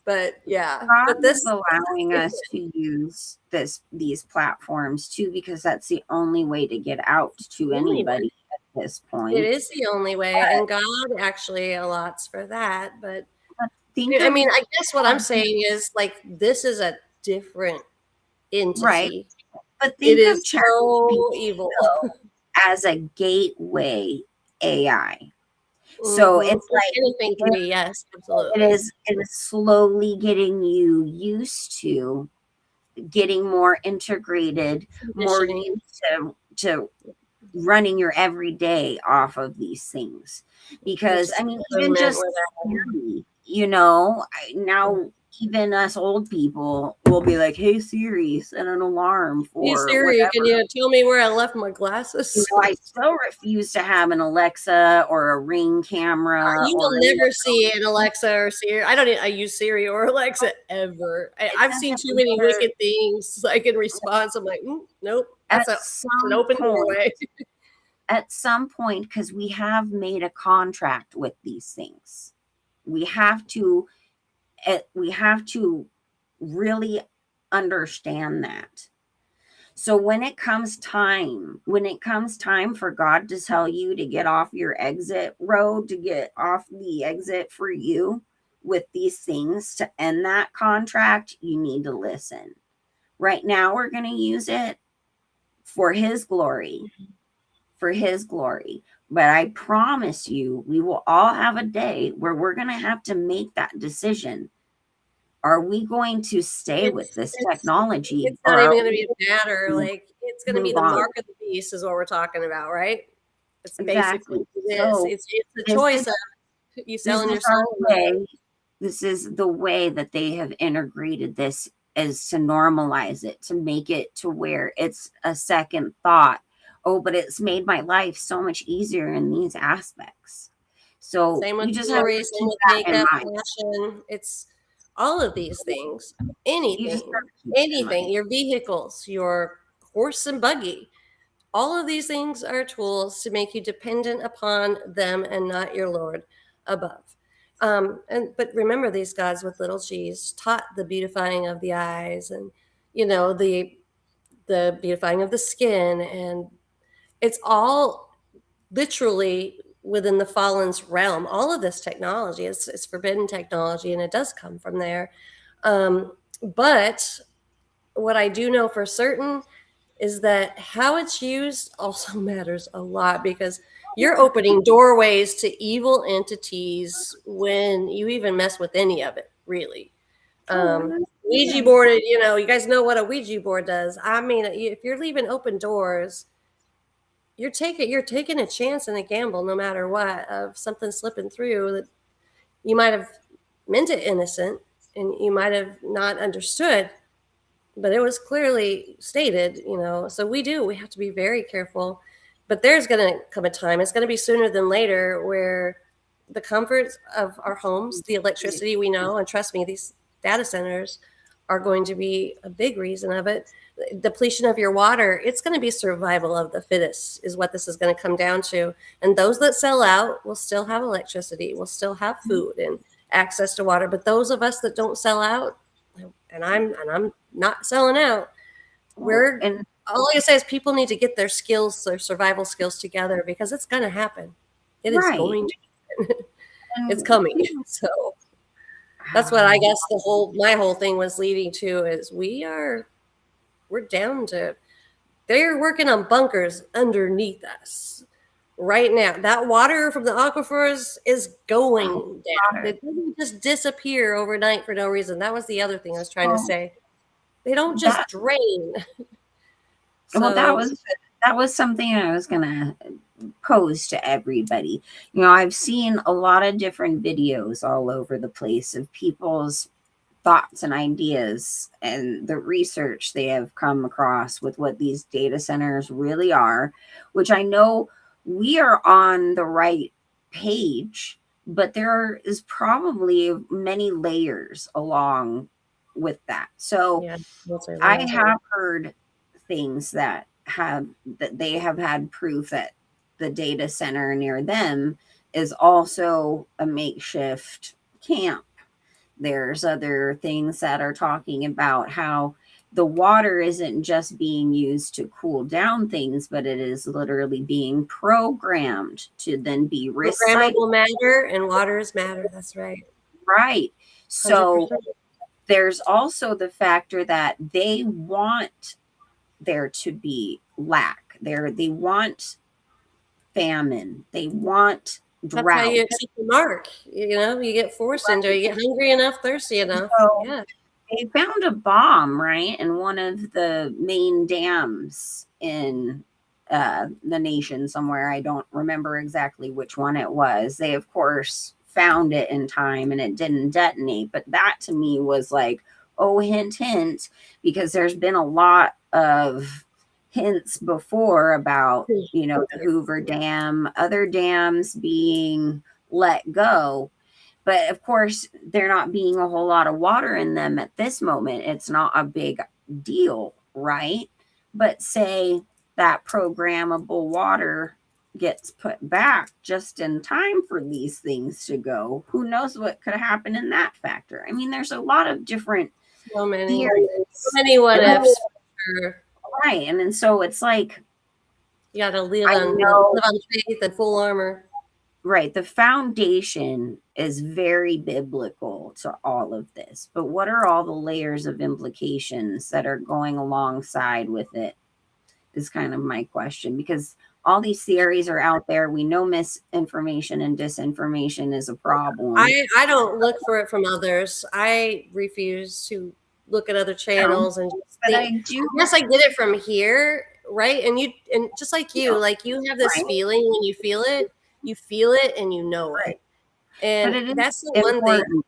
But yeah, God but is this allowing is us to use these platforms too, because that's the only way to get out to the only way. anybody at this It point. is the only way, But, and God actually allots for that. But but think I of mean, I guess what I'm um, saying is like this is a different right, entity. but It think of is ChatGPT so evil. though as a gateway AI. So Mm-hmm. it's like Anything can be, yes, absolutely. it is slowly getting you used to getting more integrated, more Conditioning. used to running your everyday off of these things. Which Because is I mean, even meant just where that. Siri, now even us old people will be like, "Hey Siri, set an alarm Hey for Siri, whatever." can you tell me where I left my glasses? I still refuse to have an Alexa or a Ring camera You will or any of never see an those. Alexa or Siri. I use Siri or Alexa ever. It I've seen doesn't too many matter. wicked things like in response. I'm like, nope, At that's an some open point, doorway. because we have made a contract with these things, we have to we have to really understand that. So when it comes time for God to tell you to get off your exit road, to get off the exit for you with these things to end that contract, you need to listen. Right now we're going to use it for his glory, for his glory. But I promise you, we will all have a day where we're going to have to make that decision. Are we going to stay with this It's technology, it's not or are even going to we be a matter. going to Like it's going to be move the on? mark of the beast, is what we're talking about, right? It's basically Exactly. this. So It's a this choice is of you this selling is your our soul. way. This is the way that they have integrated this, is to normalize it, to make it to where it's a second thought. Oh, but it's made my life so much easier in these aspects. So Same with you just have jewelry, to same keep with that in makeup, mind. fashion. It's all of these things. You just Anything, have to keep it in anything. mind. Your vehicles, your horse and buggy. All of these things are tools to make you dependent upon them and not your Lord above. And but remember, these gods with little g's taught the beautifying of the eyes, and you know the beautifying of the skin, and it's all literally within the fallen's realm. All of this technology is forbidden technology, and it does come from there. But what I do know for certain is that how it's used also matters a lot, because you're Yeah. opening doorways to evil entities when you even mess with any of it, really. Oh, Um, Ouija yeah. board, you know, you guys know what a Ouija board does. I mean, if you're leaving open doors, you're taking a chance and a gamble, no matter what, of something slipping through that you might have meant it innocent and you might have not understood, but it was clearly stated, you know. So we have to be very careful. But there's going to come a time, it's going to be sooner than later, where the comforts of our homes, the electricity we know, and trust me, these data centers are going to be a big reason of it. Depletion of your water, it's going to be survival of the fittest, is what this is going to come down to. And those that sell out will still have electricity, will still have food and access to water. But those of us that don't sell out, and I'm not selling out. Oh, We're and All I can say is people need to get their skills, their survival skills together, because it's going to happen. It is right. going to. It's And coming. So that's what I guess my whole thing was leading to, is we're down to, they're working on bunkers underneath us right now. That water from the aquifers is oh, going down. water. It doesn't just disappear overnight for no reason. That was the other thing I was trying to Well, say. They don't just that drain. well, So that was something I was gonna pose to everybody. You know, I've seen a lot of different videos all over the place of people's thoughts and ideas and the research they have come across with what these data centers really are, which I know we are on the right page, but there is probably many layers along with that. So yeah, I multi-layered. have heard things that they have had proof that the data center near them is also a makeshift camp. There's other things that are talking about how the water isn't just being used to cool down things, but it is literally being programmed to then be recycled. Programmable matter and water is matter. That's right. Right. So 100%. there's also the factor that they want there to be lack. They want famine. They want That's how you drought. hit the mark. You know, you get forced into it. Right. You get hungry enough, thirsty enough. So Yeah. they found a bomb, right, in one of the main dams in the nation somewhere. I don't remember exactly which one it was. They, of course, found it in time and it didn't detonate. But that to me was like, oh, hint, hint, because there's been a lot of hints before about, you know, the Hoover Dam, other dams being let go, but of course, there not being a whole lot of water in them at this moment, it's not a big deal, right? But say that programmable water gets put back just in time for these things to go, who knows what could happen in that factor? I mean, there's a lot of different So many, so theories. many what And ifs for sure. right. And then so it's like, You got to live I on know. live on faith and full armor. Right. The foundation is very biblical to all of this. But what are all the layers of implications that are going alongside with it? Is kind of my question, because all these theories are out there. We know misinformation and disinformation is a problem. I don't look for it from others. I refuse to look at other No, channels and just but think. I do I guess I get it from here, right? And just feel like you have this right, feeling when you feel it, and you know right. it. But And it is that's the one thing. important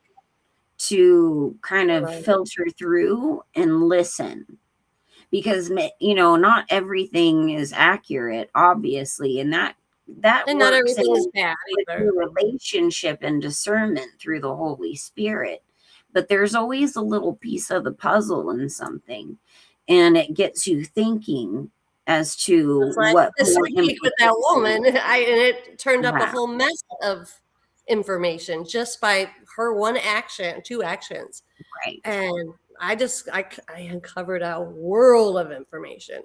to kind of Right. filter through and listen, because you know, not everything is accurate, obviously, and that And not works everything is in bad with either. your relationship and discernment through the Holy Spirit. But there's always a little piece of the puzzle in something, and it gets you thinking as to It's like what this more week with that implications. woman, and it turned up a Yeah, whole mess of information just by her one action, two actions. Right. And I uncovered a world of information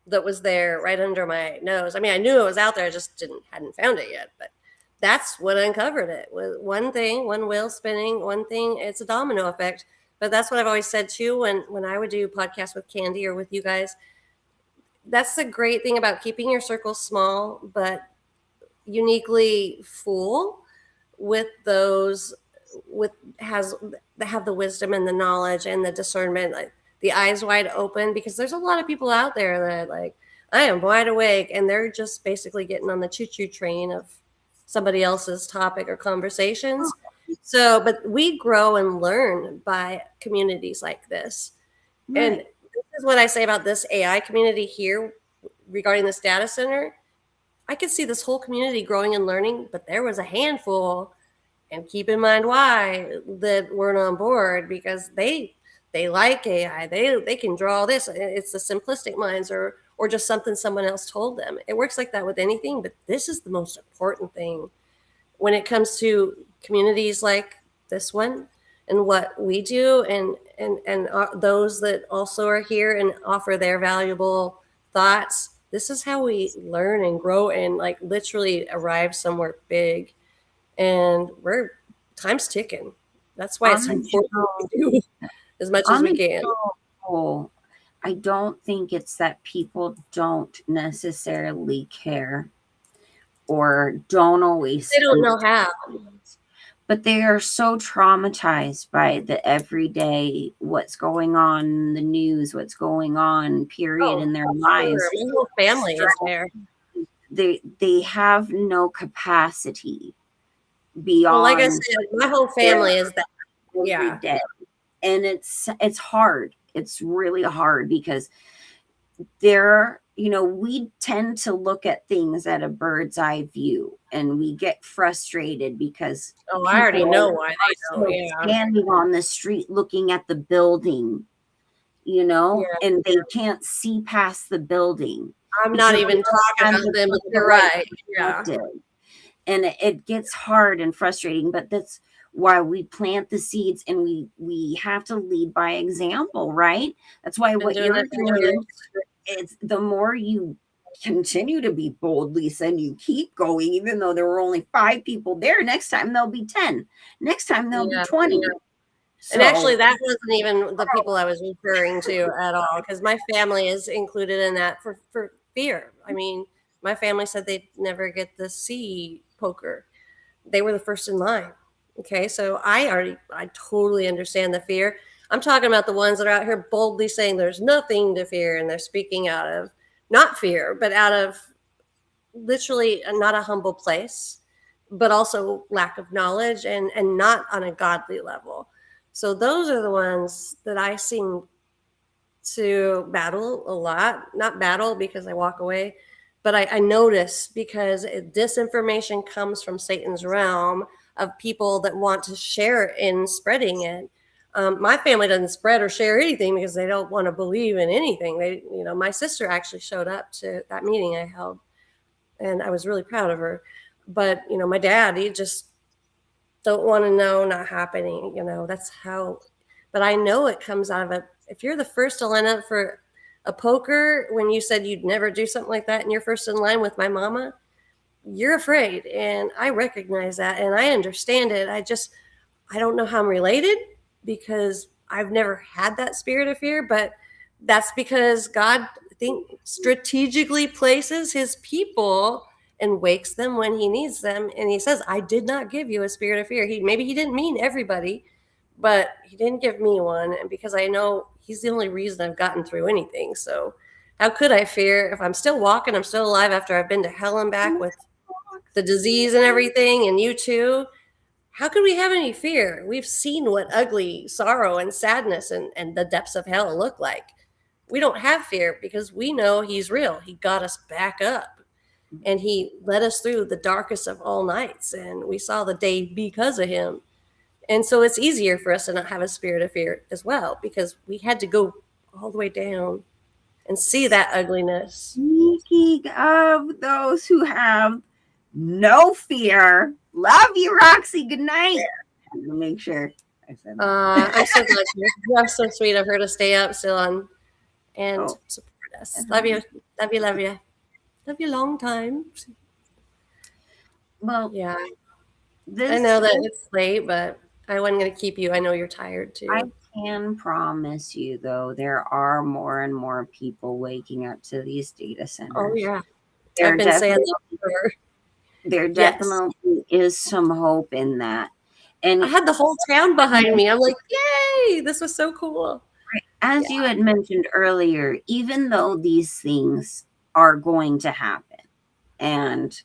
that was there right under my nose. I mean, I knew it was out there, I just didn't hadn't found it yet. But that's what uncovered it. With one thing, one wheel spinning, one thing, it's a domino effect. But that's what I've always said too when I would do podcasts with Candy or with you guys. That's the great thing about keeping your circle small, but uniquely full with those with has that have the wisdom and the knowledge and the discernment, like the eyes wide open, because there's a lot of people out there that like I am wide awake and they're just basically getting on the choo-choo train of somebody else's topic or conversations. So but we grow and learn by communities like this. And Right. this is what I say about this AI community here regarding this data center. I could see this whole community growing and learning, but there was a handful, and keep in mind why, that weren't on board because they like AI. They can draw this. It's the simplistic minds or just something someone else told them. It works like that with anything, but this is the most important thing when it comes to communities like this one and what we do and those that also are here and offer their valuable thoughts. This is how we learn and grow and like literally arrive somewhere big. And we're time's ticking. That's why On it's the important general, to do as much as on we the can. general whole, I don't think it's that people don't necessarily care or don't always They don't know how. understand, but they are so traumatized by the everyday, what's going on in the news, what's going on, period, Oh, in their for sure. lives. My whole family is there. They have no capacity Well, like I beyond said, my whole their family is that. Yeah. everyday, and it's hard. It's really hard because we tend to look at things at a bird's eye view, and we get frustrated because Oh, I already people know why they are don't. still Yeah. standing on the street looking at the building, Yeah. and they can't see past the building I'm not because even talking sometimes about it's them, not but the you're right right. Yeah. perspective, and it gets hard and frustrating, but that's why we plant the seeds, and we have to lead by example, right? That's why Been what doing you're that for doing, years. it's the more you continue to be bold, Lisa, and you keep going, even though there were only 5 people there, next time there'll be 10, next time there'll be Yeah. 20. And actually, So that wasn't even the people I was referring to at all, because my family is included in that for fear. I mean, my family said they'd never get to see poker. They were the first in line. Okay, so I totally understand the fear. I'm talking about the ones that are out here boldly saying there's nothing to fear, and they're speaking out of not fear, but out of literally not a humble place, but also lack of knowledge and not on a godly level. So those are the ones that I seem to battle a lot. Not battle because I walk away, but I notice because disinformation comes from Satan's realm of people that want to share in spreading it. My family doesn't spread or share anything because they don't want to believe in anything. My sister actually showed up to that meeting I held, and I was really proud of her. But my dad, he just don't want to know, not happening. That's how. But I know it comes out of a. If you're the first to line up for a poker, when you said you'd never do something like that, and you're first in line with my mama, you're afraid, and I recognize that, and I understand it. I don't know how I'm related because I've never had that spirit of fear, but that's because God, I think, strategically places his people and wakes them when he needs them. And he says, I did not give you a spirit of fear. Maybe he didn't mean everybody, but he didn't give me one. And because I know he's the only reason I've gotten through anything. So how could I fear if I'm still walking, I'm still alive after I've been to hell and back with the disease and everything, and you too? How could we have any fear? We've seen what ugly sorrow and sadness and the depths of hell look like. We don't have fear because we know he's real. He got us back up and he led us through the darkest of all nights, and we saw the day because of him. And so it's easier for us to not have a spirit of fear as well because we had to go all the way down and see that ugliness. speaking of those who have no fear, Love you, Roxy. Good night. I'm gonna make sure I said that. I'm so glad you're so sweet of her to stay up still and Oh, support us. Love uh-huh. you, love you, love you, love you. Long time. Well, Yeah, I this know that it's late, but I wasn't gonna keep you. I know you're tired I too. can promise you, though, there are more and more people waking up to these data Oh centers. yeah, I've There been saying definitely, that forever. there Yes, definitely is some hope in that. I And had the whole town behind me. I'm like, yay! This was so cool. Yeah. as you had mentioned earlier, even though these things are going to happen and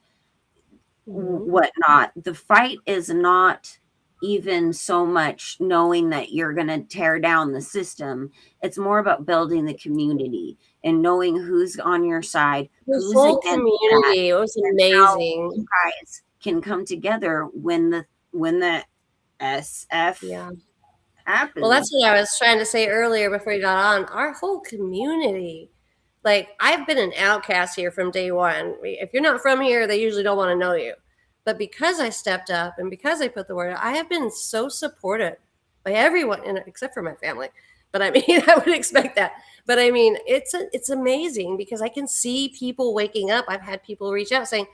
Hmm. whatnot, the fight is not even so much knowing that you're going to tear down the system. It's more about building the community and knowing who's on your side, This who's whole against that, community, it was and how amazing. you guys can come together when the SF Yeah. Well, that's happens. what I was trying to say earlier before you got on. Our whole community, like I've been an outcast here from day one. If you're not from here, they usually don't want to know you. But because I stepped up and because I put the word out, I have been so supported by everyone, except for my family. But I mean, I would expect that. But I mean, it's amazing because I can see people waking up. I've had people reach out saying,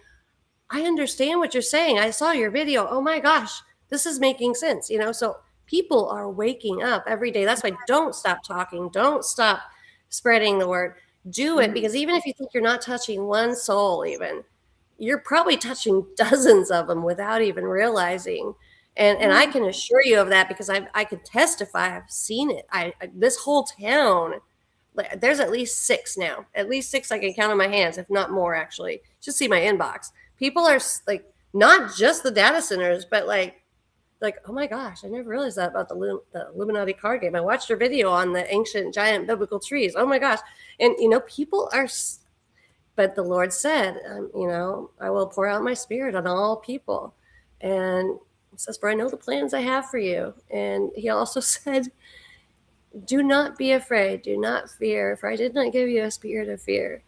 I understand what you're saying. I saw your video. Oh my gosh, this is making sense. So people are waking up every day. That's why don't stop talking. Don't stop spreading the word. Do it Mhm. because even if you think you're not touching one soul, even you're probably touching dozens of them without even realizing. And I Yeah. can assure you of that because I can testify. I've seen it. This whole town, like, there's at least six now. At least six I can count on my hands, if not more. Actually, just see my inbox. People are like not just the data centers, but like oh my gosh, I never realized that about the Illuminati card game. I watched your video on the ancient giant biblical trees. Oh my gosh, and people are. But the Lord said, I will pour out my spirit on all people, and it says, "For I know the plans I have for you." And He also said, "Do not be afraid, do not fear, for I did not give you a spirit of fear."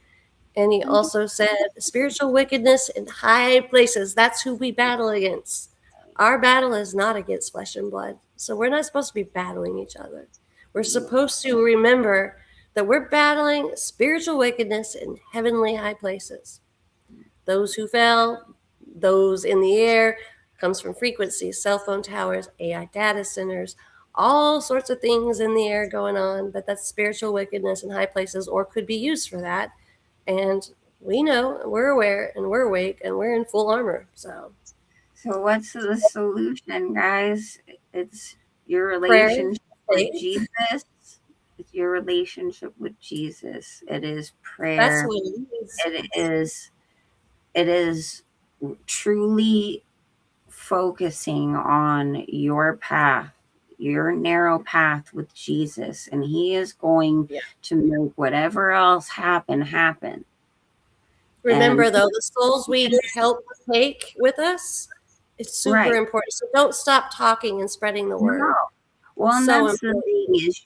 And he Mhm. also said, spiritual wickedness in high places. That's who we battle against. Our battle is not against flesh and blood. So we're not supposed to be battling each other. We're supposed to remember that we're battling spiritual wickedness in heavenly high places. Those who fell, those in the air, comes from frequencies, cell phone towers, AI data centers, all sorts of things in the air going on, but that's spiritual wickedness in high places or could be used for that. And we know, we're aware, and we're awake, and we're in full armor. So So what's the solution, guys? It's your prayer, relationship with faith, Jesus. It's your relationship with Jesus. It is that's prayer. what it is. It is it is truly focusing on your path, your narrow path with Jesus, and he is going Yeah. to make whatever else happen. And Remember, though, the souls we help take with us, it's super right. important. So don't stop talking and spreading the No. word. Well, and So that's the important. thing is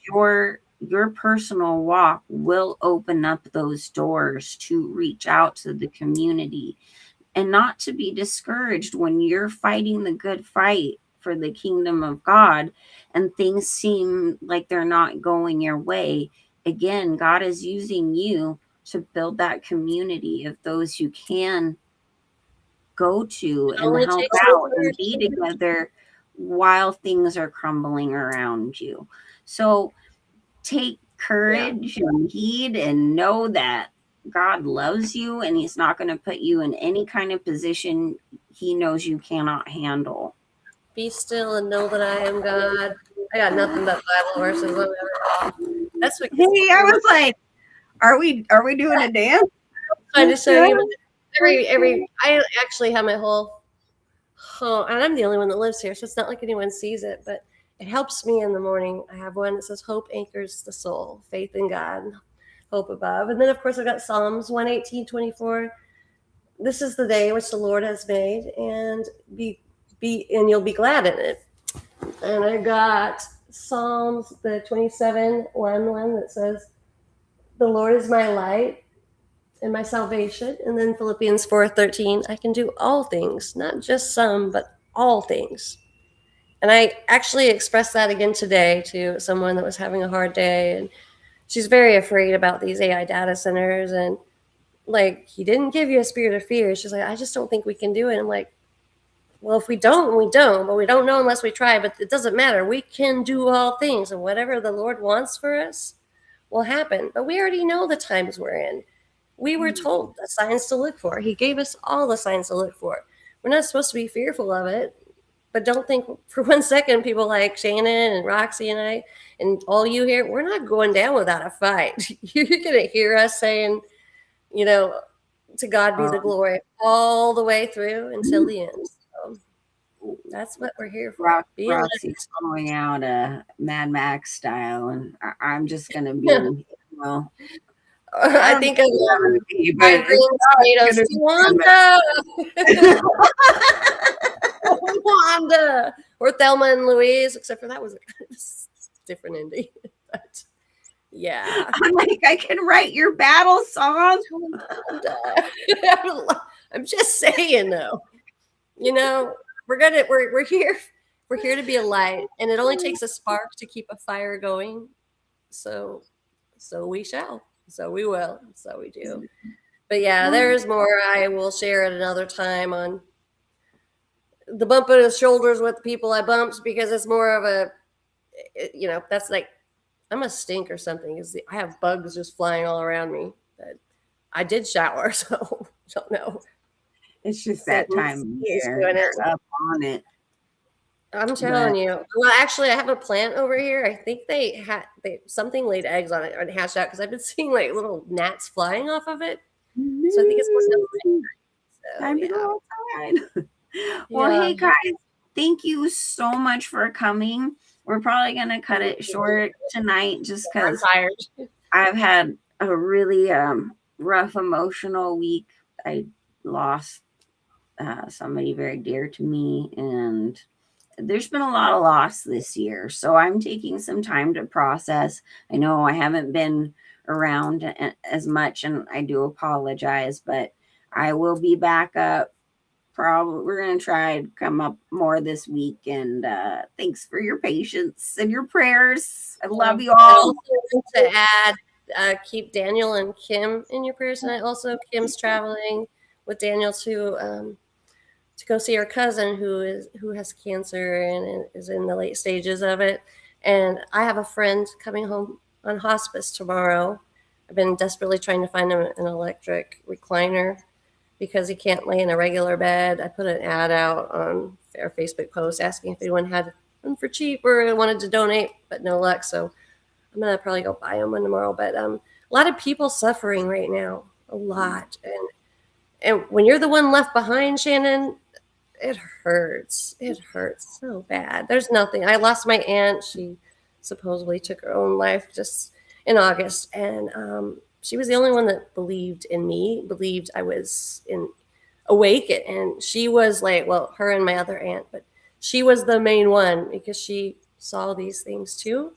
your personal walk will open up those doors to reach out to the community and not to be discouraged when you're fighting the good fight for the kingdom of God and things seem like they're not going your way. Again, God is using you to build that community of those who can go to It and only help takes out and one be word. together while things are crumbling around you. So take Yeah. courage and heed and know that God loves you and he's not going to put you in any kind of position he knows you cannot handle. Be still and know that I am God. I got nothing but Bible verses. Whatever. That's what gets Hey, I me. was like, are we doing a dance? Trying to show you. Every Okay. I actually have my whole home, and I'm the only one that lives here, so it's not like anyone sees it, but it helps me in the morning. I have one that says, "Hope anchors the soul, faith in God, hope above." And then, of course, I've got Psalms 118:24. This is the day which the Lord has made, and and you'll be glad in it. And I got Psalms the 27:1 that says, "The Lord is my light and my salvation. And then Philippians 4:13, I can do all things, not just some, but all things. And I actually expressed that again today to someone that was having a hard day, and she's very afraid about these AI data centers. And like, he didn't give you a spirit of fear. She's like, I just don't think we can do it. I'm like, well, if we don't, we don't, but we don't know unless we try. But it doesn't matter. We can do all things, and whatever the Lord wants for us will happen. But we already know the times we're in. We were told the signs to look for. He gave us all the signs to look for. We're not supposed to be fearful of it. But don't think for 1 second, people like Shannon and Roxy and I, and all you here, we're not going down without a fight. You're going to hear us saying, you know, to God be the Um, glory all the way through until the end. So that's what we're here for. Being Roxy's going out Mad Max style, and I'm just gonna be, led. well, I I don't know think of what I'm gonna be, but fried it's greens, not tomatoes, gonna be Wanda, Mad Wanda, or Thelma and Louise, except for that was a kind of different ending. But yeah, I'm like, I can write your battle song. Wanda. I'm just saying though, you know, we're here. We're here to be a light, and it only takes a spark to keep a fire going. So, so we shall. So we will. So we do. But yeah, there's more I will share at another time on the bump of the shoulders with the people I bumped, because it's more of a, that's like I'm a stink or something. Is I have bugs just flying all around me. But I did shower, so don't know. It's just that time Satan's of is year. doing it. You're up on it, I'm but telling you. Well, actually, I have a plant over here. I think they something laid eggs on it or hatched out, because I've been seeing like little gnats flying off of it. So I think it's going to. So time to yeah, go outside. Well, yeah. hey guys, thank you so much for coming. We're probably gonna cut it short tonight just I'm because tired. I've had a really rough emotional week. I lost somebody very dear to me, and there's been a lot of loss this year. So I'm taking some time to process. I know I haven't been around as much, and I do apologize, but I will be back up. Probably we're gonna try and come up more this week. And thanks for your patience and your prayers. I love you I all. also want to add, keep Daniel and Kim in your prayers, and I also Kim's traveling with Daniel to go see her cousin who has cancer and is in the late stages of it. And I have a friend coming home on hospice tomorrow. I've been desperately trying to find him an electric recliner because he can't lay in a regular bed. I put an ad out on our Facebook post asking if anyone had one for cheap or wanted to donate, but no luck. So I'm gonna probably go buy him one tomorrow. But a lot of people suffering right now, a lot, and when you're the one left behind, Shannon, it hurts. It hurts so bad. There's nothing. I lost my aunt. She supposedly took her own life just in August, and she was the only one that believed in me, believed I was in awake, and she was like, well, her and my other aunt, but she was the main one because she saw these things too.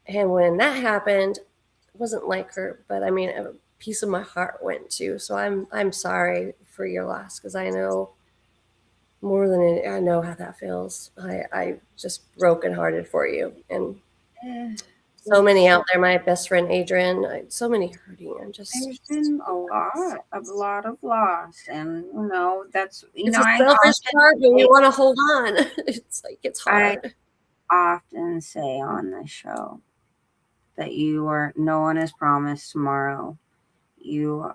And when that happened, it wasn't like her, but I mean, a piece of my heart went too. So I'm sorry for your loss, because I know more than I know how that feels. I just brokenhearted for you, and Eh, so many It's out there. My best friend Adrian, so many hurting. I'm there's just been a lot of loss, and that's it's a I selfish often part, but we say, want to hold on. It's like it's I hard. often say on the show that no one is promised tomorrow. You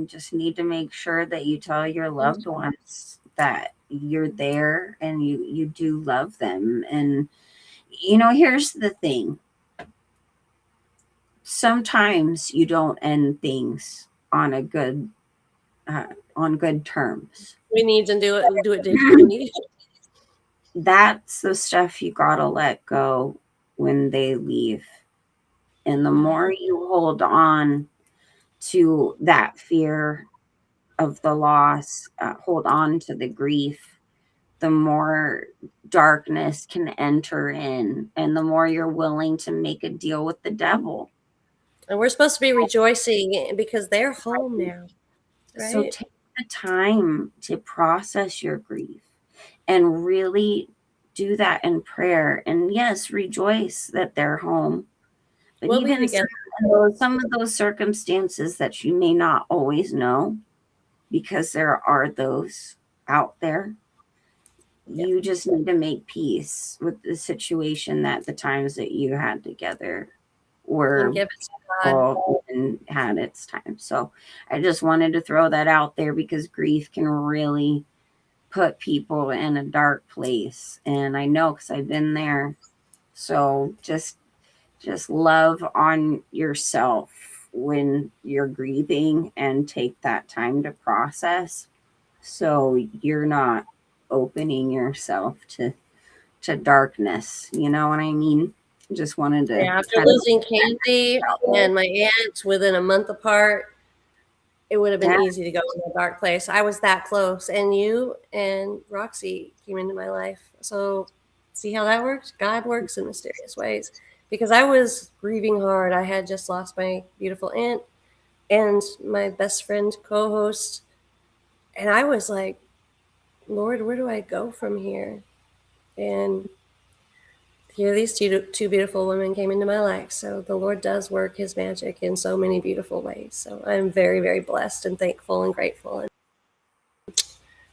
just need to make sure that you tell your loved ones that you're there and you do love them. And here's the thing: sometimes you don't end things uh, on good terms. We need to do it digitally. That's the stuff you gotta let go when they leave. And the Yeah. more you hold on to that fear of the loss, hold on to the grief, the more darkness can enter in, and the more you're willing to make a deal with the devil. And we're supposed to be rejoicing because they're home now, So right? take the time to process your grief and really do that in prayer. And yes, rejoice that they're home. But We'll be even together. some of those circumstances that you may not always know, because there are those out there, Yeah. you just need to make peace with the situation that the times that you had together And were give it to God. all and had its time. So I just wanted to throw that out there because grief can really put people in a dark place. And I know because I've been there. So just love on yourself when you're grieving and take that time to process so you're not opening yourself to darkness, you know what I mean? Just wanted to Yeah, after kind of losing Candy and my aunt within a month apart, it would have been yeah, easy to go in a dark place. I was that close. And you and Roxy came into my life. So see how that works? God works in mysterious ways. Because I was grieving hard. I had just lost my beautiful aunt and my best friend co host. And I was like, Lord, where do I go from here? And here these two beautiful women came into my life. So the Lord does work his magic in so many beautiful ways. So I'm very, very blessed and thankful and grateful. And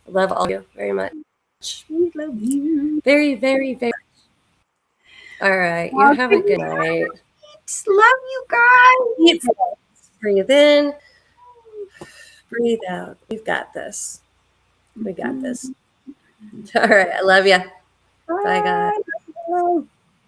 I love all of you very much. we love you. Very, very, very. All right. You Well, have a good good night. night. Love you guys. Deep breaths. Breathe in, breathe out. We've got this. We got this. All right. I love you. Bye, guys. Bye.